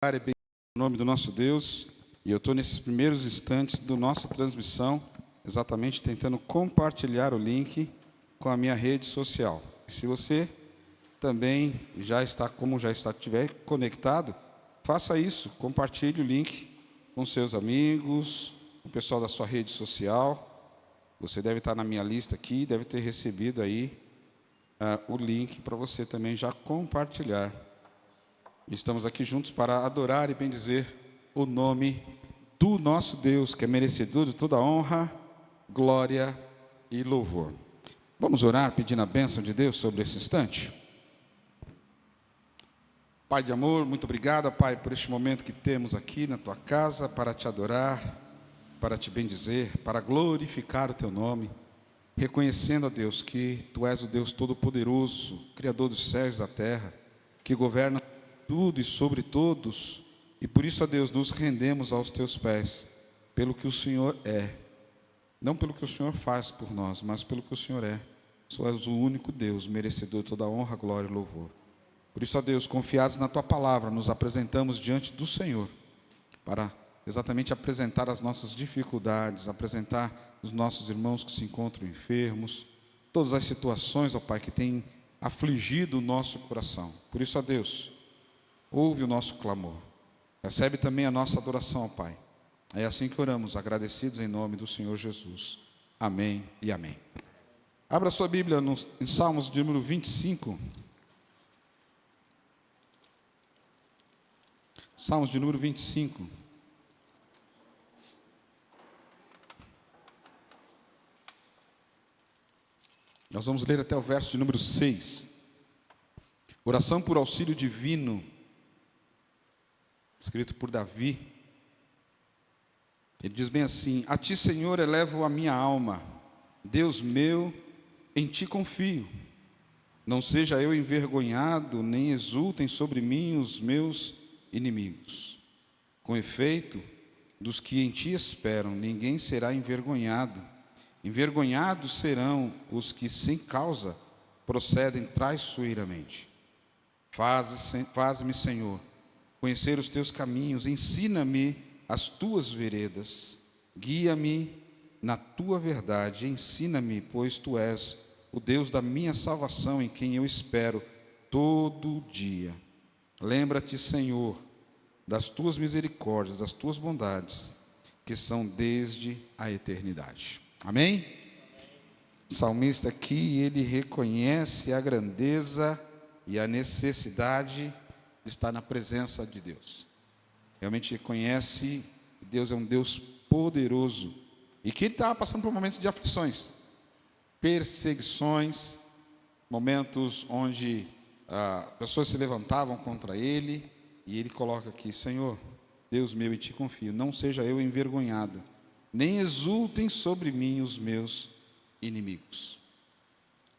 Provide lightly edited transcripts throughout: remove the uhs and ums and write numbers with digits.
Bem, em nome do nosso Deus, e eu estou nesses primeiros instantes da nossa transmissão, exatamente tentando compartilhar o link com a minha rede social. Se você também estiver conectado, faça isso, compartilhe o link com seus amigos, com o pessoal da sua rede social. Você deve estar na minha lista aqui, deve ter recebido aí o link para você também já compartilhar. Estamos aqui juntos para adorar e bendizer o nome do nosso Deus, que é merecedor de toda honra, glória e louvor. Vamos orar pedindo a bênção de Deus sobre esse instante? Pai de amor, muito obrigado, Pai, por este momento que temos aqui na Tua casa para Te adorar, para Te bendizer, para glorificar o Teu nome, reconhecendo, ó Deus, que Tu és o Deus Todo-Poderoso, Criador dos céus e da terra, que governa tudo e sobre todos, e por isso, ó Deus, nos rendemos aos Teus pés, pelo que o Senhor é, não pelo que o Senhor faz por nós, mas pelo que o Senhor é. Tu és o único Deus, merecedor de toda honra, glória e louvor. Por isso, ó Deus, confiados na Tua palavra, nos apresentamos diante do Senhor, para exatamente apresentar as nossas dificuldades, apresentar os nossos irmãos que se encontram enfermos, todas as situações, ó Pai, que têm afligido o nosso coração. Por isso, ó Deus, ouve o nosso clamor, recebe também a nossa adoração, ó Pai. É assim que oramos, agradecidos em nome do Senhor Jesus. Amém e amém. Abra sua Bíblia em Salmos de número 25. Salmos de número 25. Nós vamos ler até o verso de número 6. Oração por auxílio divino, escrito por Davi. Ele diz bem assim: a Ti, Senhor, elevo a minha alma, Deus meu, em Ti confio. Não seja eu envergonhado, nem exultem sobre mim os meus inimigos. Com efeito, dos que em Ti esperam, ninguém será envergonhado. Envergonhados serão os que sem causa procedem traiçoeiramente. Faze-me, Senhor, conhecer os Teus caminhos, ensina-me as Tuas veredas, guia-me na Tua verdade, ensina-me, pois Tu és o Deus da minha salvação, em quem eu espero todo dia. Lembra-te, Senhor, das Tuas misericórdias, das Tuas bondades, que são desde a eternidade. Amém? O salmista aqui, ele reconhece a grandeza e a necessidade de estar na presença de Deus. Realmente reconhece que Deus é um Deus poderoso e que ele estava passando por momentos de aflições, perseguições, momentos onde pessoas se levantavam contra ele, e ele coloca aqui: Senhor, Deus meu, em Ti confio, não seja eu envergonhado, nem exultem sobre mim os meus inimigos.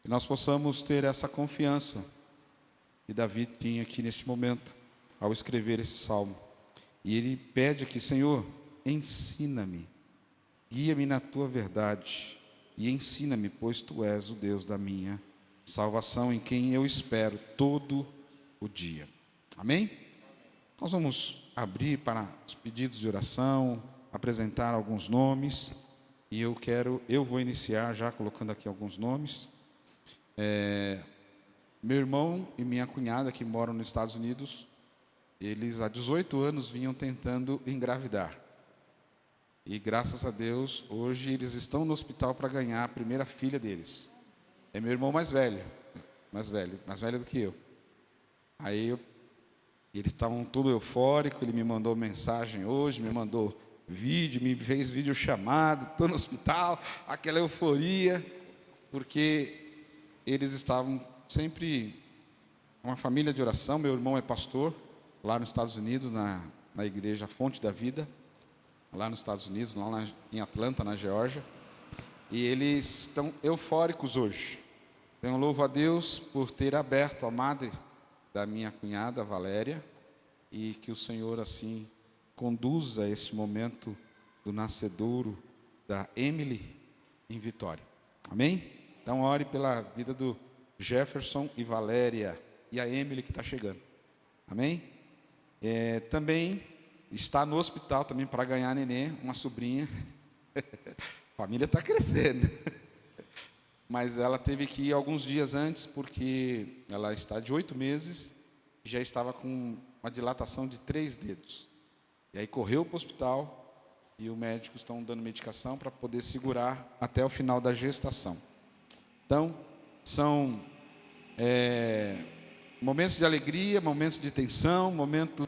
Que nós possamos ter essa confiança que Davi tinha aqui neste momento, ao escrever esse salmo. E ele pede aqui: Senhor, ensina-me, guia-me na Tua verdade, e ensina-me, pois Tu és o Deus da minha salvação, em quem eu espero todo o dia. Amém? Nós vamos abrir para os pedidos de oração, apresentar alguns nomes, e eu vou iniciar já colocando aqui alguns nomes. Meu irmão e minha cunhada, que moram nos Estados Unidos, eles há 18 anos vinham tentando engravidar. E graças a Deus, hoje eles estão no hospital para ganhar a primeira filha deles. É meu irmão mais velho do que eu. Aí eles estavam todo eufórico, ele me mandou mensagem hoje, me mandou vídeo, me fez vídeo chamado, estou no hospital, aquela euforia, porque eles estavam sempre uma família de oração. Meu irmão é pastor lá nos Estados Unidos, na igreja Fonte da Vida, lá nos Estados Unidos, lá em Atlanta, na Geórgia, e eles estão eufóricos hoje. Então, eu louvo a Deus por ter aberto a madre da minha cunhada, Valéria, e que o Senhor, assim, conduza este momento do nascedouro da Emily em Vitória. Amém? Então, ore pela vida do Jefferson e Valéria, e a Emily que está chegando. Amém? Também está no hospital também para ganhar nenê, uma sobrinha. A família está crescendo. Mas ela teve que ir alguns dias antes, porque ela está de 8 meses, já estava com uma dilatação de 3 dedos. E aí correu para o hospital, e os médicos estão dando medicação para poder segurar até o final da gestação. Então, são momentos de alegria, momentos de tensão, momentos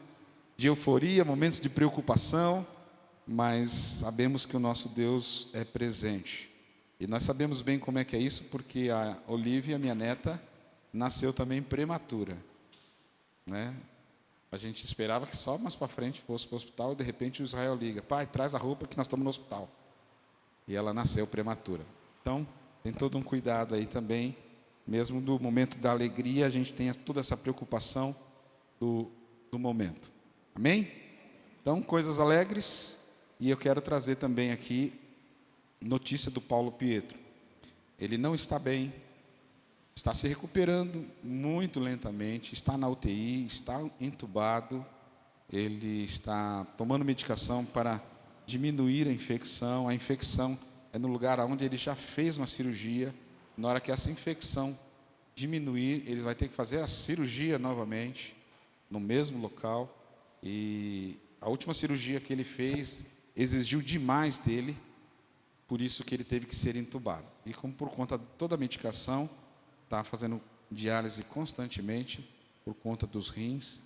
de euforia, momentos de preocupação, mas sabemos que o nosso Deus é presente. E nós sabemos bem como é que é isso, porque a Olivia, minha neta, nasceu também prematura, né? A gente esperava que só mais para frente fosse para o hospital, e de repente o Israel liga: pai, traz a roupa que nós estamos no hospital. E ela nasceu prematura. Então, tem todo um cuidado aí também, mesmo no momento da alegria, a gente tem toda essa preocupação do momento. Amém? Então, coisas alegres, e eu quero trazer também aqui notícia do Paulo Pietro. Ele não está bem, está se recuperando muito lentamente, está na UTI, está entubado, ele está tomando medicação para diminuir a infecção. A infecção é no lugar onde ele já fez uma cirurgia. Na hora que essa infecção diminuir, ele vai ter que fazer a cirurgia novamente, no mesmo local. E a última cirurgia que ele fez exigiu demais dele, por isso que ele teve que ser entubado. E como por conta de toda a medicação, está fazendo diálise constantemente, por conta dos rins,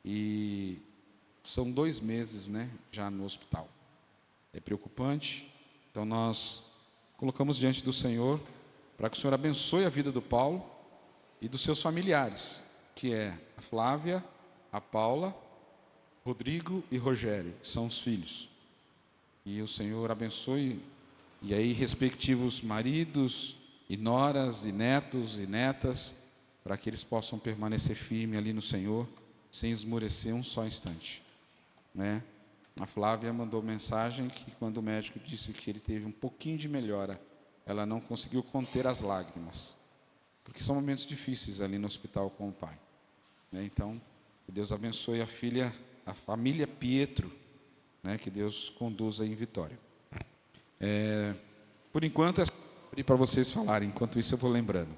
e são 2 meses, né, já no hospital. É preocupante. Então nós colocamos diante do Senhor, para que o Senhor abençoe a vida do Paulo e dos seus familiares, que é a Flávia, a Paula, Rodrigo e Rogério, que são os filhos. E o Senhor abençoe, e aí respectivos maridos, e noras, e netos, e netas, para que eles possam permanecer firmes ali no Senhor, sem esmorecer um só instante, né? A Flávia mandou mensagem que quando o médico disse que ele teve um pouquinho de melhora, ela não conseguiu conter as lágrimas, porque são momentos difíceis ali no hospital com o pai, né? Então, que Deus abençoe a filha, a família Pietro, né? Que Deus conduza em vitória. Por enquanto é só para vocês falarem, enquanto isso eu vou lembrando.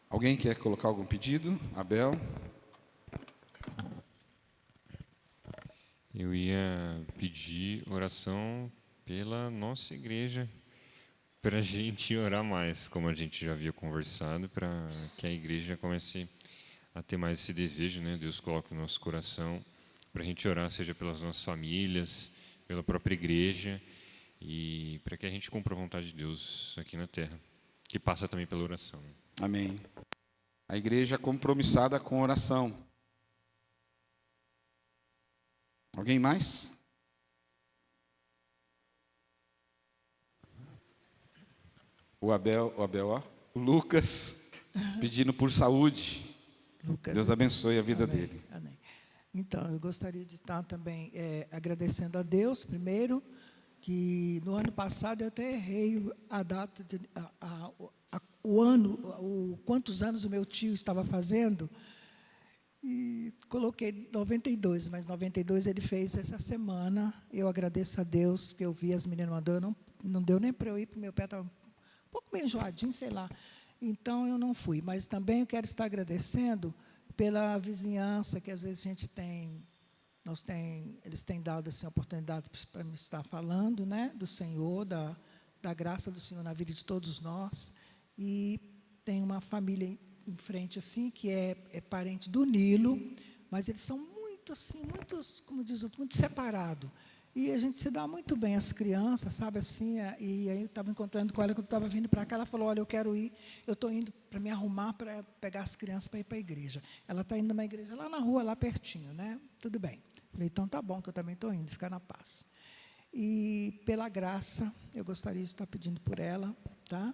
Alguém quer colocar algum pedido? Abel? Eu ia pedir oração pela nossa igreja, para a gente orar mais, como a gente já havia conversado, para que a igreja comece a ter mais esse desejo, né? Deus coloque no nosso coração, para a gente orar, seja pelas nossas famílias, pela própria igreja, e para que a gente cumpra a vontade de Deus aqui na terra, que passa também pela oração. Amém. A igreja compromissada com oração. Alguém mais? O Abel, ó. O Lucas, pedindo por saúde. Lucas, Deus abençoe a vida amém, dele. amém. Então, eu gostaria de estar também agradecendo a Deus, primeiro, que no ano passado eu até errei a data, o ano, quantos anos o meu tio estava fazendo, e coloquei 92, mas 92 ele fez essa semana. Eu agradeço a Deus, que eu vi as meninas mandando, não deu nem para eu ir, porque meu pé estava um pouco meio enjoadinho, sei lá. Então, eu não fui. Mas também eu quero estar agradecendo pela vizinhança, que às vezes a gente tem, eles têm dado assim, a oportunidade para me estar falando, né, do Senhor, da graça do Senhor na vida de todos nós. E tem uma família em frente, assim, que é parente do Nilo, mas eles são muito, assim, como diz o outro, muito separados. E a gente se dá muito bem, as crianças, sabe, assim, e aí eu estava encontrando com ela, quando eu estava vindo para cá, ela falou, olha, eu quero ir, eu estou indo para me arrumar, para pegar as crianças para ir para a igreja. Ela está indo numa igreja lá na rua, lá pertinho, né? Tudo bem. Falei, então tá bom, que eu também estou indo, ficar na paz. E pela graça, eu gostaria de estar pedindo por ela, tá?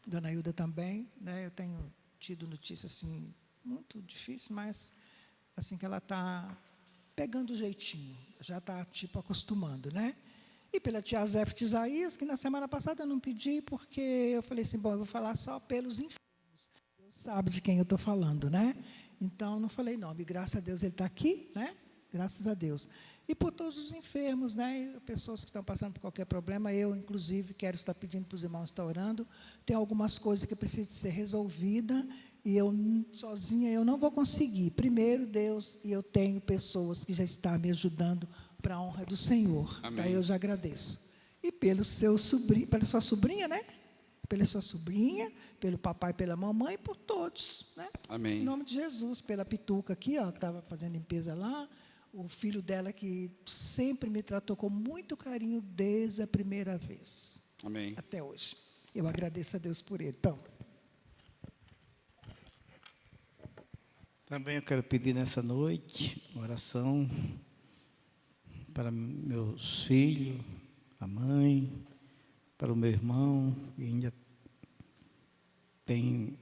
Dona Hilda também, né? Eu tenho tido notícia, assim, muito difícil, mas, assim, que ela está pegando o jeitinho, já está, tipo, acostumando, né? E pela tia Zéfia de Isaías, que na semana passada eu não pedi, porque eu falei assim, bom, eu vou falar só pelos enfermos. Deus sabe de quem eu estou falando, né? Então, não falei nome. Graças a Deus ele está aqui, né? Graças a Deus. E por todos os enfermos, né? Pessoas que estão passando por qualquer problema. Eu, inclusive, quero estar pedindo para os irmãos estar orando. Tem algumas coisas que precisam ser resolvidas. E eu, sozinha, eu não vou conseguir. Primeiro, Deus, e eu tenho pessoas que já estão me ajudando para a honra do Senhor. Amém. Tá, eu já agradeço. E pelo seu sobrinho, pela sua sobrinha, né? Pela sua sobrinha, pelo papai, pela mamãe, por todos, né? Amém. Em nome de Jesus, pela Pituca aqui, ó, que estava fazendo limpeza lá, o filho dela que sempre me tratou com muito carinho desde a primeira vez. Amém. Até hoje. Eu agradeço a Deus por ele. Então, também eu quero pedir nessa noite oração para meus filhos, a mãe, para o meu irmão, que ainda tem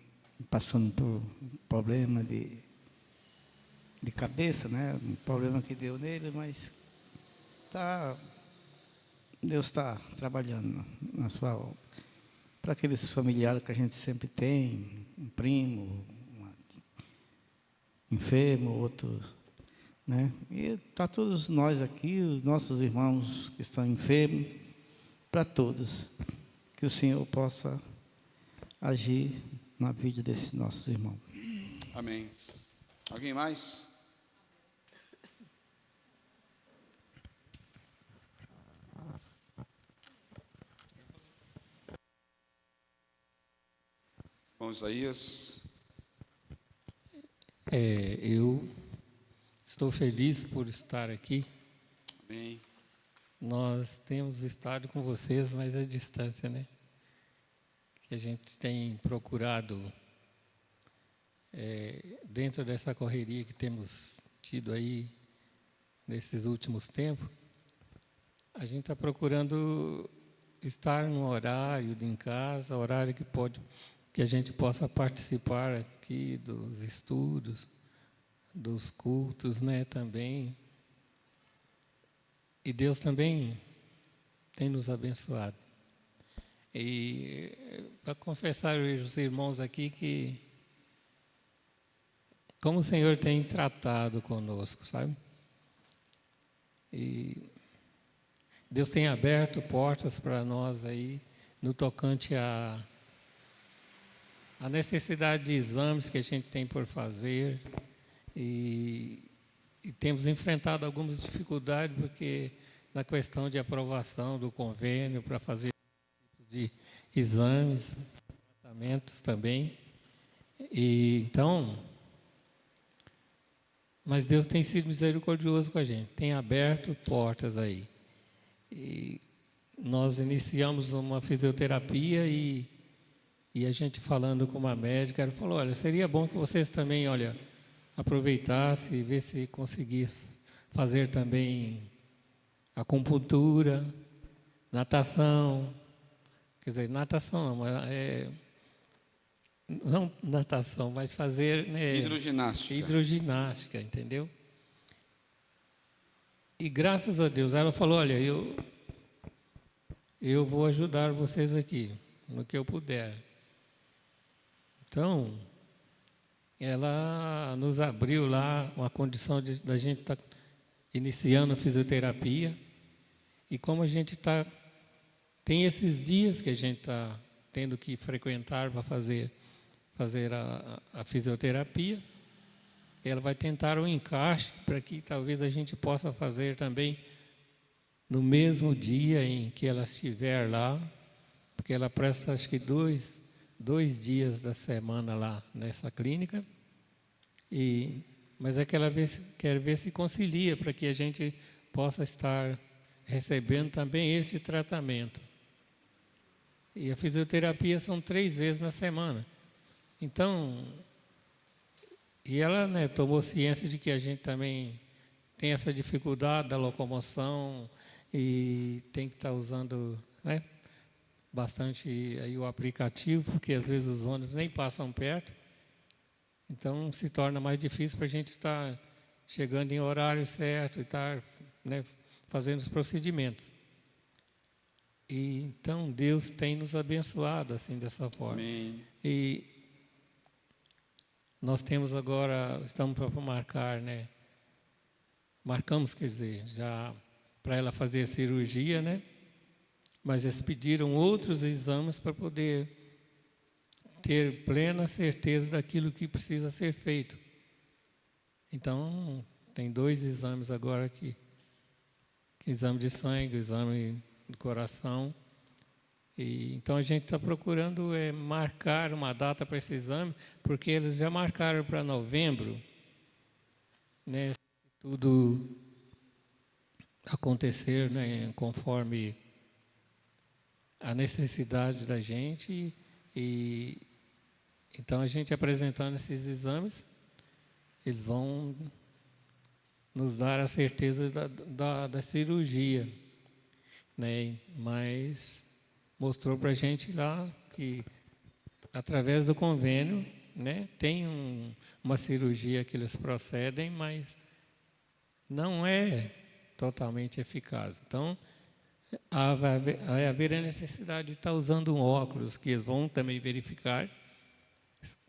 passando por um problema de cabeça, né? Um problema que deu nele, mas Deus está trabalhando na sua obra. Para aqueles familiares que a gente sempre tem, um primo, enfermo, outro, né? E para todos nós aqui, os nossos irmãos que estão enfermos, para todos, que o Senhor possa agir na vida desses nossos irmãos. Amém. Alguém mais? Irmão Isaías. Eu estou feliz por estar aqui. Amém. Nós temos estado com vocês, mas à distância, né? Que a gente tem procurado, dentro dessa correria que temos tido aí nesses últimos tempos, a gente está procurando estar no horário em casa, horário que a gente possa participar aqui dos estudos, dos cultos, né, também. E Deus também tem nos abençoado. E para confessar aos irmãos aqui que como o Senhor tem tratado conosco, sabe? E Deus tem aberto portas para nós aí no tocante a necessidade de exames que a gente tem por fazer e temos enfrentado algumas dificuldades porque na questão de aprovação do convênio para fazer de exames, tratamentos também. E então, mas Deus tem sido misericordioso com a gente, tem aberto portas aí. E nós iniciamos uma fisioterapia e a gente falando com uma médica, ela falou, olha, seria bom que vocês também, olha, aproveitassem e ver se conseguissem fazer também acupuntura, natação, quer dizer, natação não natação, mas fazer, né, Hidroginástica. hidroginástica, entendeu? E graças a Deus, ela falou, olha, eu vou ajudar vocês aqui, no que eu puder. Então, ela nos abriu lá uma condição da gente estar iniciando a fisioterapia. E como a gente tem esses dias que a gente está tendo que frequentar para fazer a fisioterapia, ela vai tentar um encaixe para que talvez a gente possa fazer também no mesmo dia em que ela estiver lá, porque ela presta acho que dois dias da semana lá nessa clínica, mas é que ela quer ver se concilia para que a gente possa estar recebendo também esse tratamento. E a fisioterapia são 3 vezes na semana. Então, e ela, né, tomou ciência de que a gente também tem essa dificuldade da locomoção e tem que estar usando, né, bastante aí o aplicativo, porque às vezes os ônibus nem passam perto. Então, se torna mais difícil para a gente estar chegando em horário certo e estar, né, fazendo os procedimentos. E então Deus tem nos abençoado assim dessa forma. Amém. E nós temos agora, estamos para marcar, né? Marcamos, quer dizer, já para ela fazer a cirurgia, né? Mas eles pediram outros exames para poder ter plena certeza daquilo que precisa ser feito. Então, tem 2 exames agora aqui. Exame de sangue, exame do coração. E, então, a gente está procurando marcar uma data para esse exame, porque eles já marcaram para novembro, né? Se tudo acontecer, né, conforme a necessidade da gente. E então, a gente apresentando esses exames, eles vão nos dar a certeza da cirurgia, né? Mas mostrou para a gente lá que, através do convênio, né, tem uma cirurgia que eles procedem, mas não é totalmente eficaz. Então, vai haver a necessidade de estar usando um óculos, que eles vão também verificar,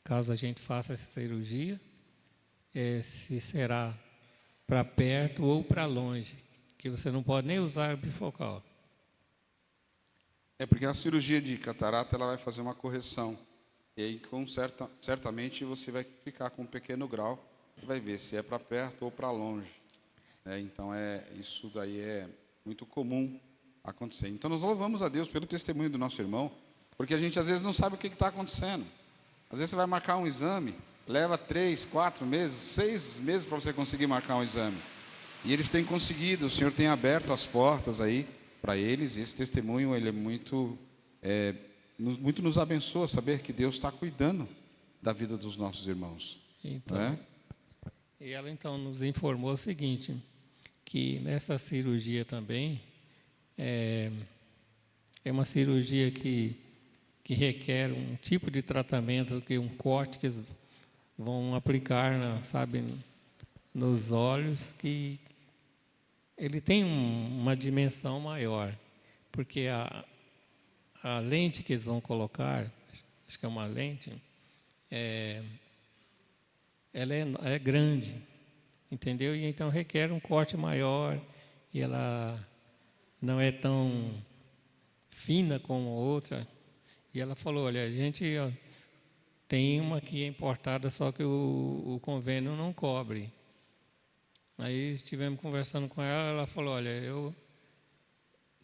caso a gente faça essa cirurgia, se será para perto ou para longe, que você não pode nem usar bifocal. É porque a cirurgia de catarata ela vai fazer uma correção. E aí, certamente, você vai ficar com um pequeno grau e vai ver se é para perto ou para longe. Então, isso daí é muito comum acontecer. Então, nós louvamos a Deus pelo testemunho do nosso irmão, porque a gente às vezes não sabe o que está acontecendo. Às vezes você vai marcar um exame, leva 3, 4 meses, 6 meses para você conseguir marcar um exame. E eles têm conseguido, o Senhor tem aberto as portas aí para eles, e esse testemunho ele é muito nos abençoa saber que Deus está cuidando da vida dos nossos irmãos. Então, e ela então nos informou o seguinte, que nessa cirurgia também é uma cirurgia que requer um tipo de tratamento, que um corte que eles vão aplicar, nos olhos, que ele tem uma dimensão maior, porque a lente que eles vão colocar, acho que é uma lente, ela é grande, entendeu? E então requer um corte maior, e ela não é tão fina como a outra. E ela falou, olha, a gente tem uma que é importada, só que o convênio não cobre. Aí estivemos conversando com ela, ela falou, olha,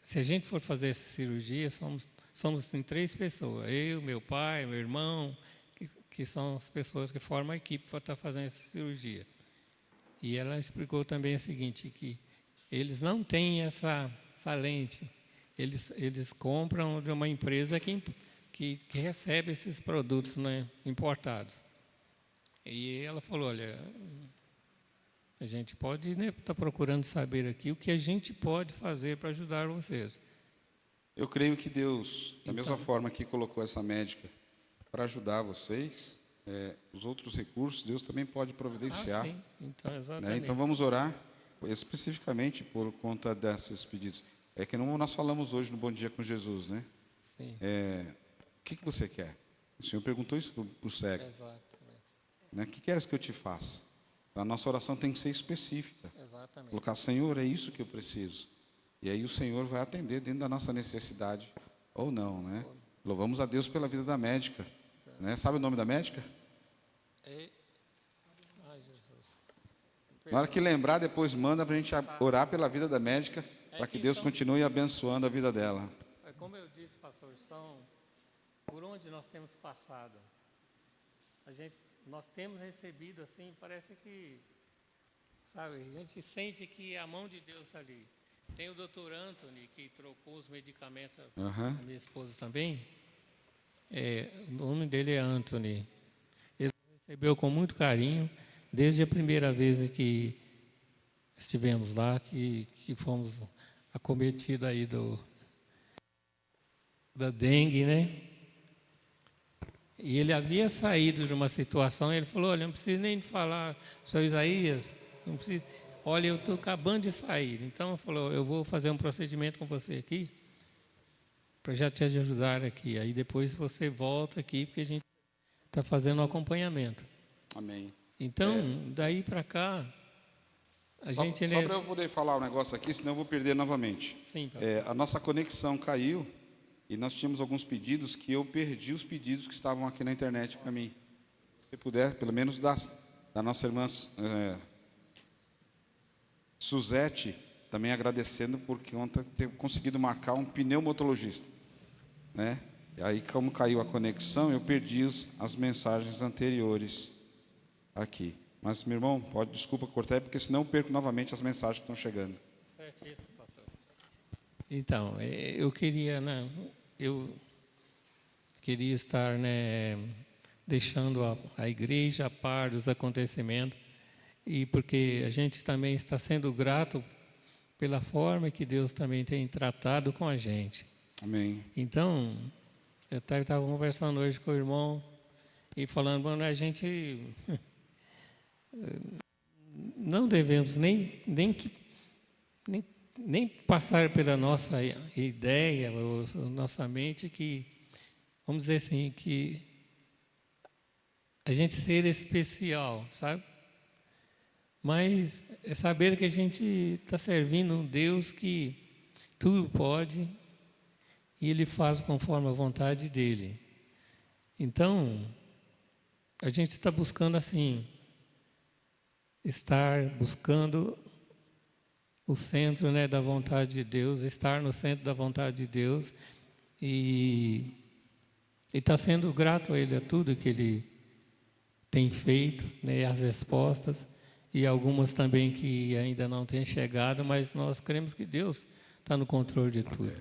se a gente for fazer essa cirurgia, somos assim, 3 pessoas, eu, meu pai, meu irmão, que são as pessoas que formam a equipe para estar fazendo essa cirurgia. E ela explicou também o seguinte, que eles não têm essa lente, eles compram de uma empresa que recebe esses produtos, né, importados. E ela falou, olha, a gente pode estar procurando saber aqui o que a gente pode fazer para ajudar vocês. Eu creio que Deus, da mesma forma que colocou essa médica para ajudar vocês, os outros recursos, Deus também pode providenciar. Sim. Então, exatamente. Então, vamos orar especificamente por conta desses pedidos. Que não nós falamos hoje no Bom Dia com Jesus, né? Sim. O que você quer? O Senhor perguntou isso para o cego. Exatamente. O que queres que eu te faça? A nossa oração tem que ser específica. Exatamente. Colocar, Senhor, é isso que eu preciso. E aí o Senhor vai atender dentro da nossa necessidade ou não, né? Louvamos a Deus pela vida da médica. Né? Sabe o nome da médica? Ai, Jesus. Na hora que lembrar, depois manda para a gente orar pela vida da médica, para que Deus continue abençoando a vida dela. Como eu disse, pastor, por onde nós temos passado, nós temos recebido assim, parece que, sabe, a gente sente que a mão de Deus está ali. Tem o doutor Anthony, que trocou os medicamentos, a minha esposa também, o nome dele é Anthony. Ele recebeu com muito carinho, desde a primeira vez que estivemos lá, que fomos acometidos aí da dengue, né? E ele havia saído de uma situação, ele falou, olha, não preciso nem de falar, senhor Isaías, não preciso, olha, eu estou acabando de sair. Então, ele falou, eu vou fazer um procedimento com você aqui, já te ajudar aqui. Aí depois você volta aqui, porque a gente está fazendo um acompanhamento. Amém. Então, daí para cá, a Só gente... para eu poder falar um negócio aqui, senão eu vou perder novamente. Sim, pastor. A nossa conexão caiu e nós tínhamos alguns pedidos que eu perdi os pedidos que estavam aqui na internet para mim. Se puder, pelo menos da nossa irmã Suzete, também agradecendo por conta de ter conseguido marcar um pneumologista, né? E aí, como caiu a conexão, eu perdi as mensagens anteriores aqui. Mas, meu irmão, desculpa cortar, porque senão eu perco novamente as mensagens que estão chegando. Certíssimo, pastor. Então, eu queria, né, estar, né, deixando a igreja a par dos acontecimentos, e porque a gente também está sendo grato pela forma que Deus também tem tratado com a gente. Amém. Então, eu estava conversando hoje com o irmão e falando, mano, a gente não devemos nem passar pela nossa ideia, ou nossa mente, que, vamos dizer assim, que a gente ser especial, sabe? Mas é saber que a gente está servindo um Deus que tudo pode e Ele faz conforme a vontade dEle. Então, a gente está buscando assim, estar buscando o centro, né, da vontade de Deus, estar no centro da vontade de Deus e está sendo grato a Ele, a tudo que Ele tem feito, né, as respostas, e algumas também que ainda não têm chegado, mas nós cremos que Deus está no controle de tudo.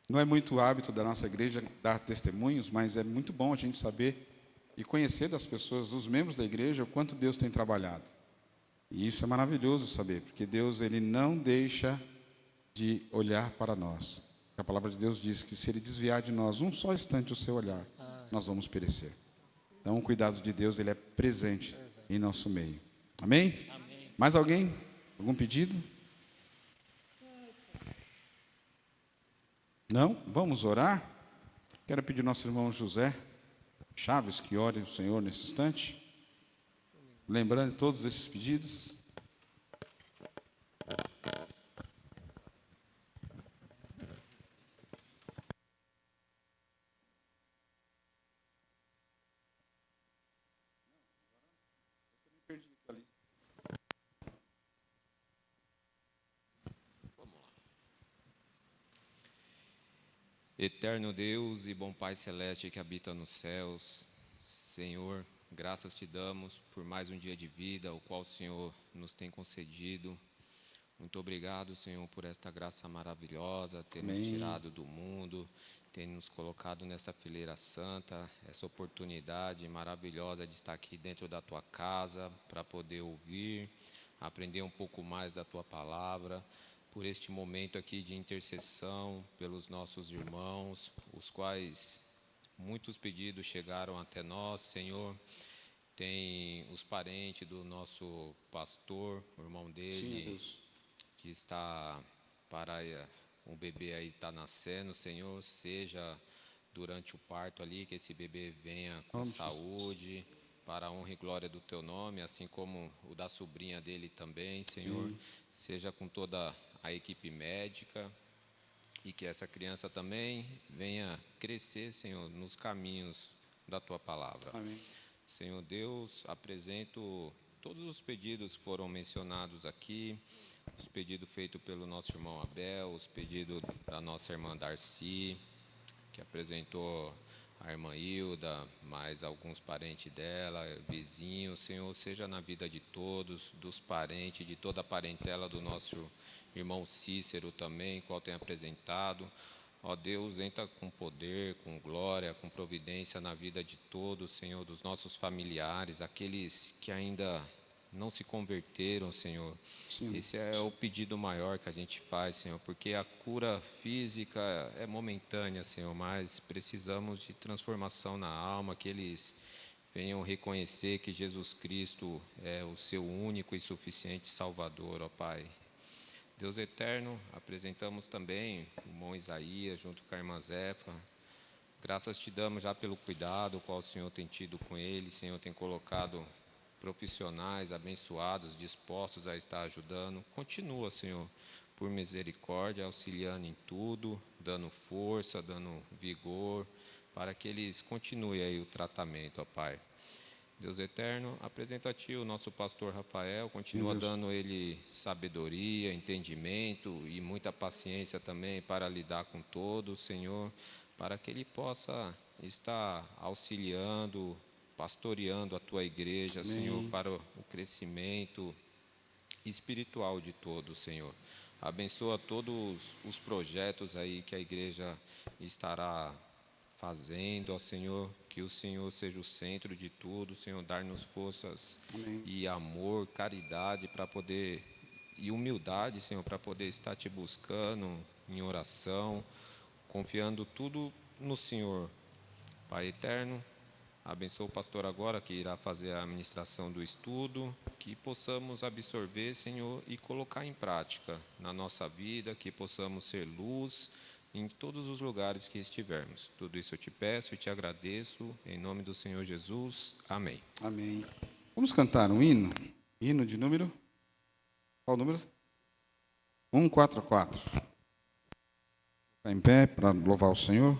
Não é muito hábito da nossa igreja dar testemunhos, mas é muito bom a gente saber e conhecer das pessoas, dos membros da igreja, o quanto Deus tem trabalhado. E isso é maravilhoso saber, porque Deus, Ele não deixa de olhar para nós. A palavra de Deus diz que se Ele desviar de nós um só instante o seu olhar, nós vamos perecer. Então, o cuidado de Deus, Ele é presente em nosso meio. Amém? Amém. Mais alguém? Algum pedido? Não? Vamos orar? Quero pedir ao nosso irmão José Chaves que ore o Senhor nesse instante. Lembrando todos esses pedidos. Eterno Deus e bom Pai Celeste que habita nos céus, Senhor, graças te damos por mais um dia de vida, o qual o Senhor nos tem concedido. Muito obrigado, Senhor, por esta graça maravilhosa, ter nos tirado do mundo, ter nos colocado nesta fileira santa, essa oportunidade maravilhosa de estar aqui dentro da tua casa, para poder ouvir, aprender um pouco mais da tua palavra, por este momento aqui de intercessão pelos nossos irmãos, os quais muitos pedidos chegaram até nós, Senhor. Tem os parentes do nosso pastor, o irmão dele, que está para um bebê aí está nascendo, Senhor, seja durante o parto ali, que esse bebê venha com saúde, para a honra e glória do teu nome, assim como o da sobrinha dele também, Senhor, seja com toda a equipe médica, e que essa criança também venha crescer, Senhor, nos caminhos da tua palavra. Amém. Senhor Deus, apresento todos os pedidos que foram mencionados aqui, os pedidos feitos pelo nosso irmão Abel, os pedidos da nossa irmã Darcy, que apresentou a irmã Hilda, mais alguns parentes dela, vizinhos. Senhor, seja na vida de todos, dos parentes, de toda a parentela do nosso irmão Cícero também, qual tem apresentado. Ó Deus, entra com poder, com glória, com providência na vida de todos, Senhor, dos nossos familiares, aqueles que ainda não se converteram, Senhor. Sim. Esse é o pedido maior que a gente faz, Senhor, porque a cura física é momentânea, Senhor, mas precisamos de transformação na alma, que eles venham reconhecer que Jesus Cristo é o seu único e suficiente Salvador, ó Pai. Deus eterno, apresentamos também o irmão Isaías, junto com a irmã Zefa. Graças te damos já pelo cuidado qual o Senhor tem tido com ele. O Senhor tem colocado profissionais abençoados, dispostos a estar ajudando. Continua, Senhor, por misericórdia, auxiliando em tudo, dando força, dando vigor, para que eles continuem aí o tratamento, ó Pai. Deus eterno, apresenta a Ti o nosso pastor Rafael, continua dando ele sabedoria, entendimento e muita paciência também para lidar com todos, Senhor, para que ele possa estar auxiliando, pastoreando a Tua igreja, amém, Senhor, para o crescimento espiritual de todos, Senhor. Abençoa todos os projetos aí que a igreja estará fazendo, ó Senhor, que o Senhor seja o centro de tudo, Senhor, dar-nos forças, amém, e amor, caridade para poder, e humildade, Senhor, para poder estar Te buscando em oração, confiando tudo no Senhor. Pai eterno, abençoa o pastor agora que irá fazer a administração do estudo, que possamos absorver, Senhor, e colocar em prática na nossa vida, que possamos ser luz em todos os lugares que estivermos. Tudo isso eu te peço e te agradeço, em nome do Senhor Jesus. Amém. Amém. Vamos cantar um hino? Hino de número? Qual número? 144. Ficar em pé para louvar o Senhor.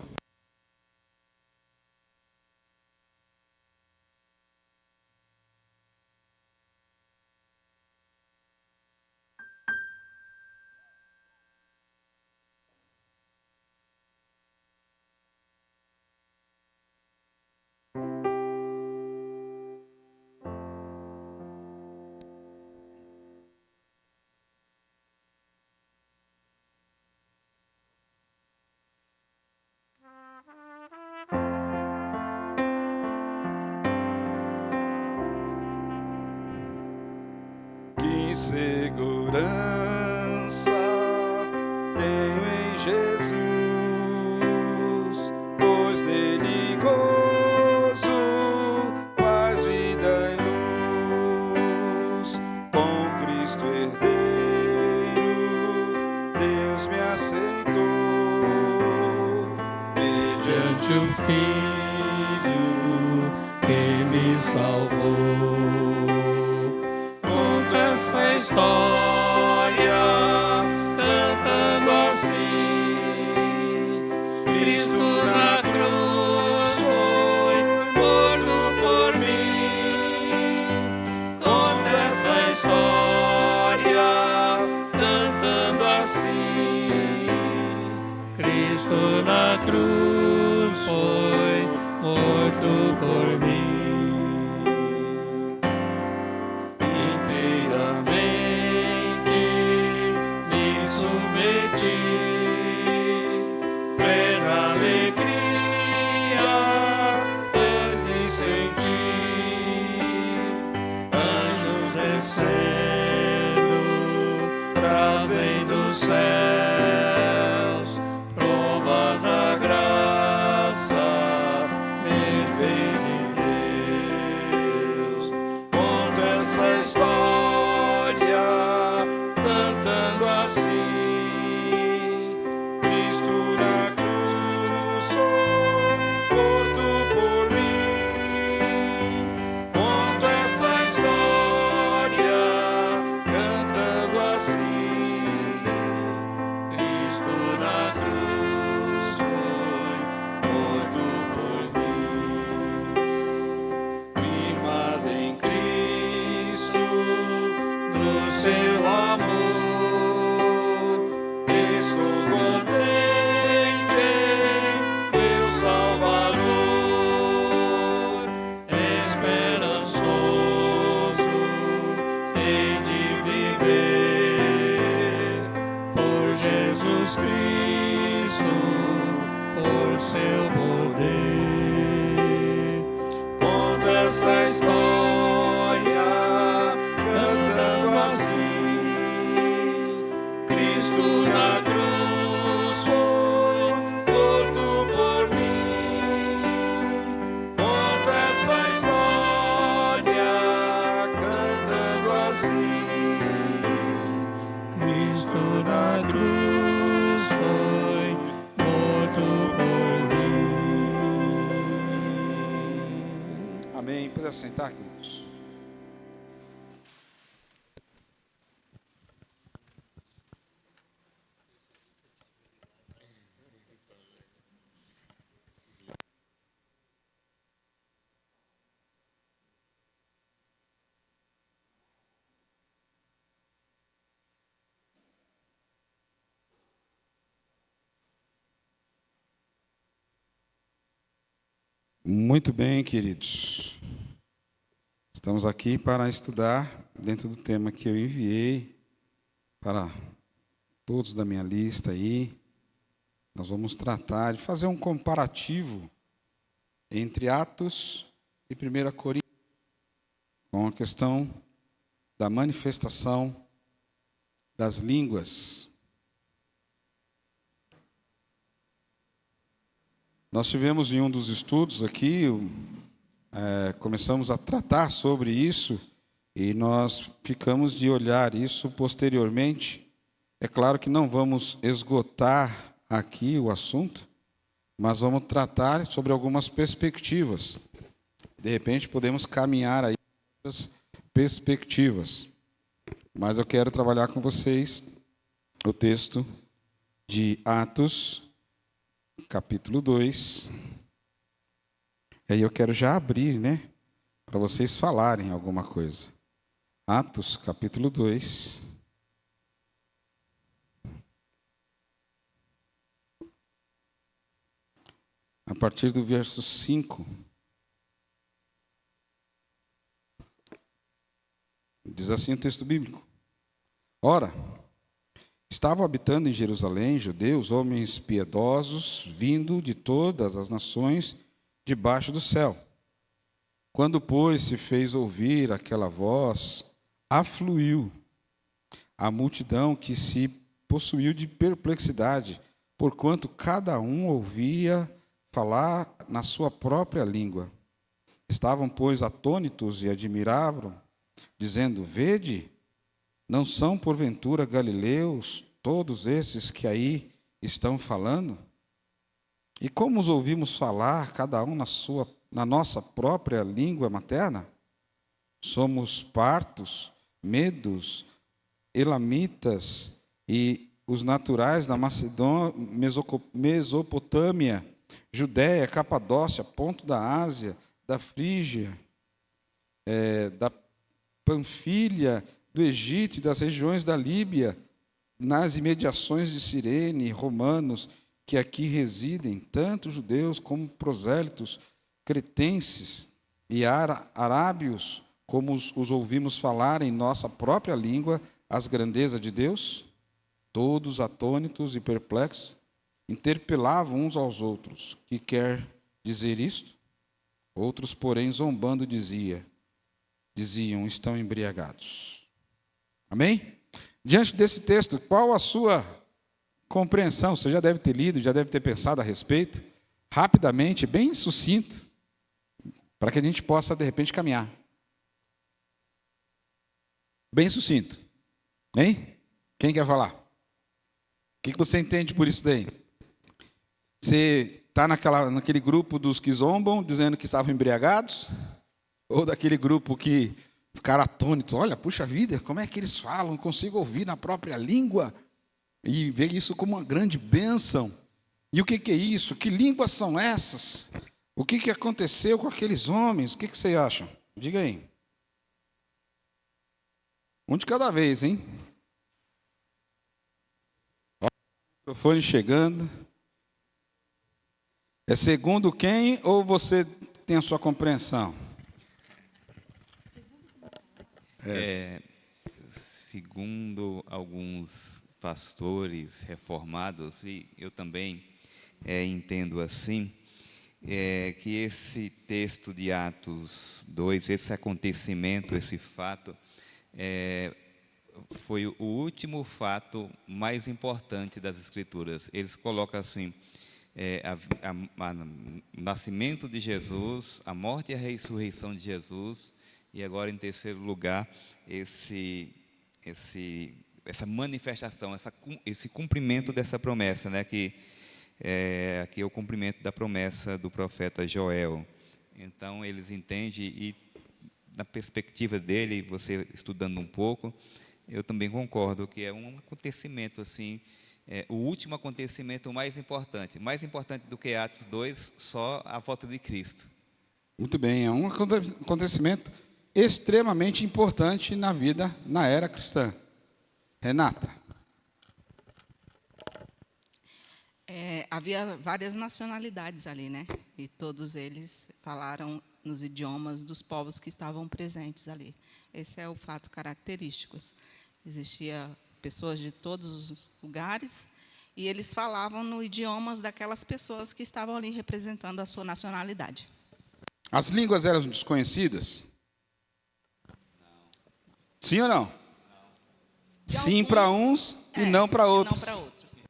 Que segurança tenho em Jesus, pois nele gozo, paz, vida e luz. Com Cristo herdeiro, Deus me aceitou, mediante o Filho que me salvou. Essa história, cantando assim: Cristo na cruz foi morto por mim. Conta essa história, cantando assim: Cristo na cruz foi morto por mim. Plena alegria, leve sentir anjos descendo, trazendo dos céus provas da graça, mês de Deus. Conto essa história, cantando assim: seu amor, estou contente em meu Salvador, esperançoso hei de viver por Jesus Cristo, por seu poder. Conta essa história, cantando assim: Cristo na cruz foi morto por mim. Conta essa história, cantando assim: Cristo Amém. Pode sentar, queridos. Muito bem, queridos. Estamos aqui para estudar dentro do tema que eu enviei para todos da minha lista aí. Nós vamos tratar de fazer um comparativo entre Atos e 1 Coríntios, com a questão da manifestação das línguas. Nós tivemos em um dos estudos aqui, começamos a tratar sobre isso e nós ficamos de olhar isso posteriormente. É claro que não vamos esgotar aqui o assunto, mas vamos tratar sobre algumas perspectivas. De repente podemos caminhar aí outras perspectivas. Mas eu quero trabalhar com vocês o texto de Atos, capítulo 2. E aí eu quero já abrir, né, para vocês falarem alguma coisa. Atos, capítulo 2. A partir do verso 5. Diz assim o texto bíblico: Ora, estavam habitando em Jerusalém judeus, homens piedosos, vindo de todas as nações debaixo do céu. Quando, pois, se fez ouvir aquela voz, afluiu a multidão que se possuiu de perplexidade, porquanto cada um ouvia falar na sua própria língua. Estavam, pois, atônitos e admiravam, dizendo: Vede, não são porventura galileus todos esses que aí estão falando? E como os ouvimos falar, cada um na nossa própria língua materna? Somos partos, medos, elamitas e os naturais da Macedônia, Mesopotâmia, Judéia, Capadócia, Ponto da Ásia, da Frígia, da Panfilha, do Egito e das regiões da Líbia, nas imediações de Cirene, romanos que aqui residem, tanto judeus como prosélitos, cretenses e arábios, como os ouvimos falar em nossa própria língua as grandezas de Deus, todos atônitos e perplexos, interpelavam uns aos outros: que quer dizer isto? Outros, porém, zombando, diziam: estão embriagados. Amém? Diante desse texto, qual a sua compreensão? Você já deve ter lido, já deve ter pensado a respeito, rapidamente, bem sucinto, para que a gente possa, de repente, caminhar. Bem sucinto. Hein? Quem quer falar? O que você entende por isso daí? Você está naquele grupo dos que zombam, dizendo que estavam embriagados? Ou daquele grupo que ficaram atônitos? Olha, puxa vida, como é que eles falam? Não consigo ouvir na própria língua. E ver isso como uma grande bênção. E o que é isso? Que línguas são essas? O que aconteceu com aqueles homens? O que vocês acham? Diga aí. Um de cada vez, hein? Ó, o microfone chegando. É segundo quem ou você tem a sua compreensão? Segundo alguns pastores reformados, e eu também entendo assim, que esse texto de Atos 2, esse acontecimento, esse fato, foi o último fato mais importante das Escrituras. Eles colocam assim, o nascimento de Jesus, a morte e a ressurreição de Jesus, e agora, em terceiro lugar, essa manifestação, esse cumprimento dessa promessa, né, que aqui é o cumprimento da promessa do profeta Joel. Então, eles entendem, e na perspectiva dele, você estudando um pouco, eu também concordo que é um acontecimento assim, o último acontecimento mais importante do que Atos 2, só a volta de Cristo. Muito bem, é um acontecimento extremamente importante na vida, na era cristã. Renata. Havia várias nacionalidades ali, né? E todos eles falaram nos idiomas dos povos que estavam presentes ali. Esse é o fato característico. Existia pessoas de todos os lugares e eles falavam no idiomas daquelas pessoas que estavam ali representando a sua nacionalidade. As línguas eram desconhecidas? Sim ou não? Sim para uns e não para outros. Não para outros.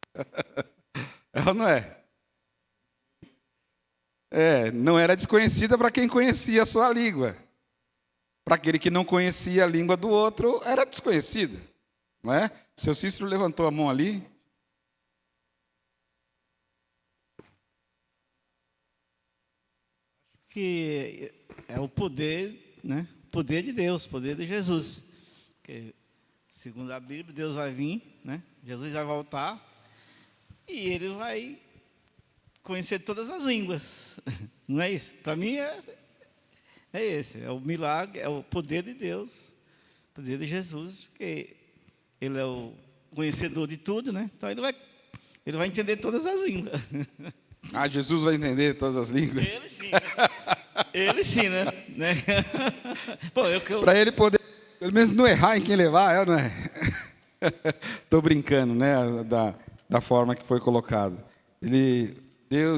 É ou não é? Não era desconhecida para quem conhecia a sua língua. Para aquele que não conhecia a língua do outro, era desconhecida. Não é? Seu Cícero levantou a mão ali. Que é o poder, né? Poder de Deus, poder de Jesus. Que, segundo a Bíblia, Deus vai vir, né? Jesus vai voltar e ele vai conhecer todas as línguas. Não é isso? Para mim é esse, é o milagre, é o poder de Deus, o poder de Jesus, porque ele é o conhecedor de tudo, né? Então ele vai entender todas as línguas. Jesus vai entender todas as línguas? Ele sim, né? Ele sim, né? Para ele poder, pelo menos, não errar em quem levar, não é? Estou brincando, né? Da forma que foi colocado.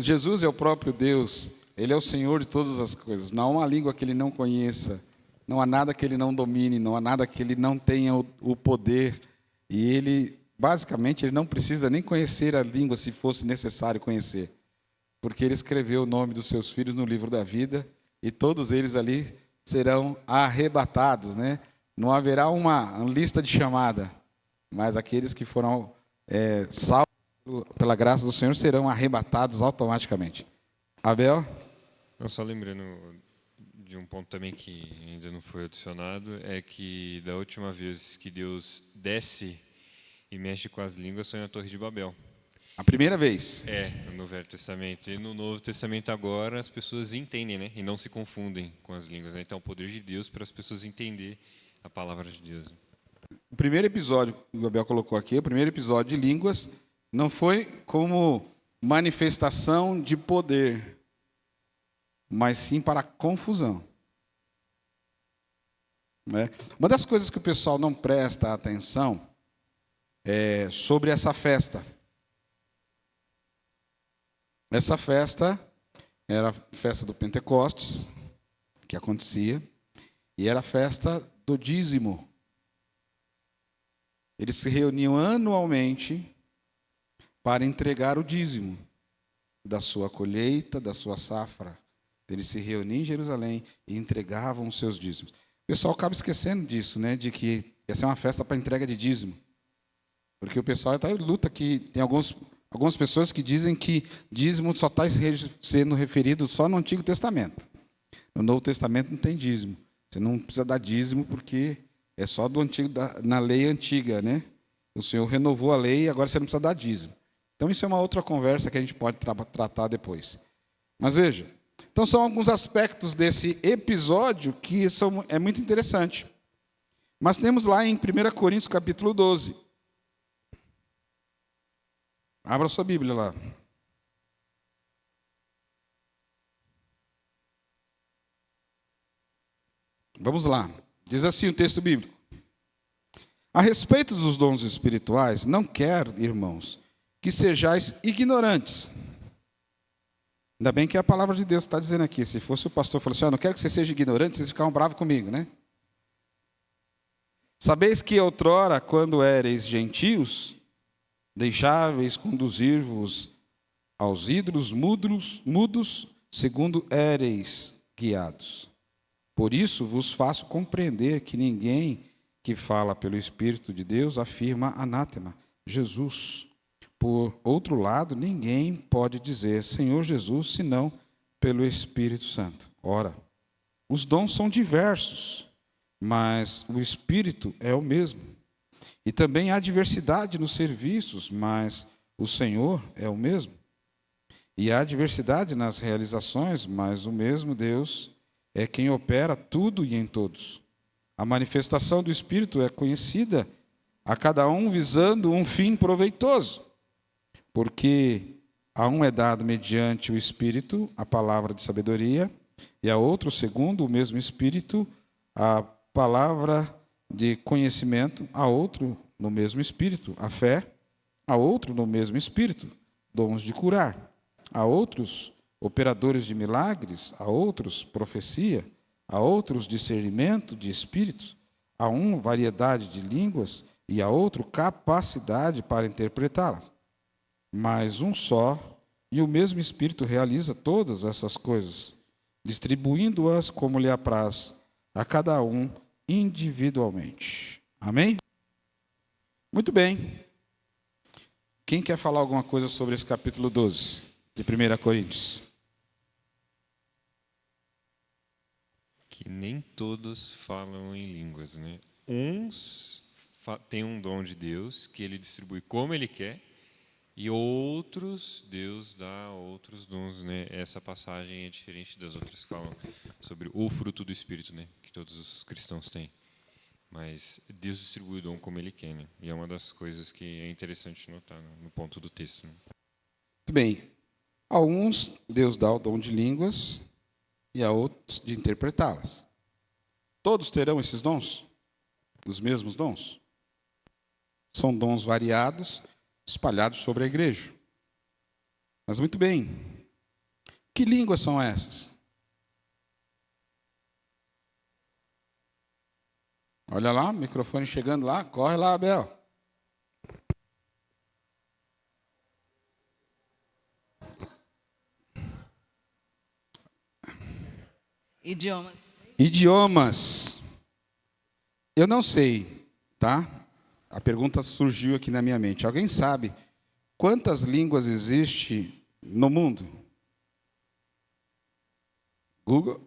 Jesus é o próprio Deus, Ele é o Senhor de todas as coisas. Não há uma língua que Ele não conheça, não há nada que Ele não domine, não há nada que Ele não tenha o poder. E Ele, basicamente, Ele não precisa nem conhecer a língua se fosse necessário conhecer. Porque Ele escreveu o nome dos seus filhos no livro da vida e todos eles ali serão arrebatados, né? Não haverá uma lista de chamada, mas aqueles que foram salvos pela graça do Senhor serão arrebatados automaticamente. Abel? Eu só lembrando de um ponto também que ainda não foi adicionado, é que da última vez que Deus desce e mexe com as línguas foi na Torre de Babel. A primeira vez. No Velho Testamento. E no Novo Testamento agora as pessoas entendem, né? E não se confundem com as línguas. Né? Então, o poder de Deus para as pessoas entenderem a palavra de Deus. O primeiro episódio que o Gabriel colocou aqui, o primeiro episódio de línguas, não foi como manifestação de poder, mas sim para confusão. Né? Uma das coisas que o pessoal não presta atenção é sobre essa festa. Essa festa era a festa do Pentecostes, que acontecia, e era a festa do dízimo. Eles se reuniam anualmente para entregar o dízimo da sua colheita, da sua safra. Eles se reuniam em Jerusalém e entregavam os seus dízimos. O pessoal acaba esquecendo disso, né, de que essa é uma festa para entrega de dízimo. Porque o pessoal está em luta, que tem algumas pessoas que dizem que dízimo só está sendo referido só no Antigo Testamento. No Novo Testamento não tem dízimo. Você não precisa dar dízimo porque é só do antigo, na lei antiga, né? O Senhor renovou a lei e agora você não precisa dar dízimo. Então isso é uma outra conversa que a gente pode tratar depois. Mas veja, então são alguns aspectos desse episódio que é muito interessante. Mas temos lá em 1 Coríntios capítulo 12. Abra sua Bíblia lá. Vamos lá. Diz assim o texto bíblico. A respeito dos dons espirituais, não quero, irmãos, que sejais ignorantes. Ainda bem que a palavra de Deus está dizendo aqui. Se fosse o pastor falando assim, não quero que você seja ignorante, vocês ficavam bravos comigo, né? Sabeis que outrora, quando éreis gentios, deixáveis conduzir-vos aos ídolos mudos, segundo éreis guiados. Por isso vos faço compreender que ninguém que fala pelo Espírito de Deus afirma anátema, Jesus. Por outro lado, ninguém pode dizer Senhor Jesus, senão pelo Espírito Santo. Ora, os dons são diversos, mas o Espírito é o mesmo. E também há diversidade nos serviços, mas o Senhor é o mesmo. E há diversidade nas realizações, mas o mesmo Deus é quem opera tudo e em todos. A manifestação do Espírito é conhecida a cada um visando um fim proveitoso, porque a um é dado mediante o Espírito a palavra de sabedoria, e a outro, segundo o mesmo Espírito, a palavra de conhecimento, a outro no mesmo Espírito, a fé, a outro no mesmo Espírito, dons de curar, a outros operadores de milagres, a outros profecia, a outros discernimento de espíritos, a um variedade de línguas e a outro capacidade para interpretá-las. Mas um só e o mesmo Espírito realiza todas essas coisas, distribuindo-as como lhe apraz a cada um individualmente. Amém? Muito bem. Quem quer falar alguma coisa sobre esse capítulo 12 de 1 Coríntios? Que nem todos falam em línguas, né? Uns têm um dom de Deus que ele distribui como ele quer, e outros, Deus dá outros dons, né? Essa passagem é diferente das outras que falam sobre o fruto do Espírito, né? Que todos os cristãos têm. Mas Deus distribui o dom como ele quer, né? E é uma das coisas que é interessante notar no ponto do texto, né? Muito bem. A uns Deus dá o dom de línguas e a outros de interpretá-las. Todos terão esses dons? Os mesmos dons? São dons variados, espalhados sobre a igreja. Mas muito bem. Que línguas são essas? Olha lá, o microfone chegando lá. Corre lá, Abel. Idiomas. Idiomas. Eu não sei, tá? A pergunta surgiu aqui na minha mente. Alguém sabe quantas línguas existem no mundo? Google?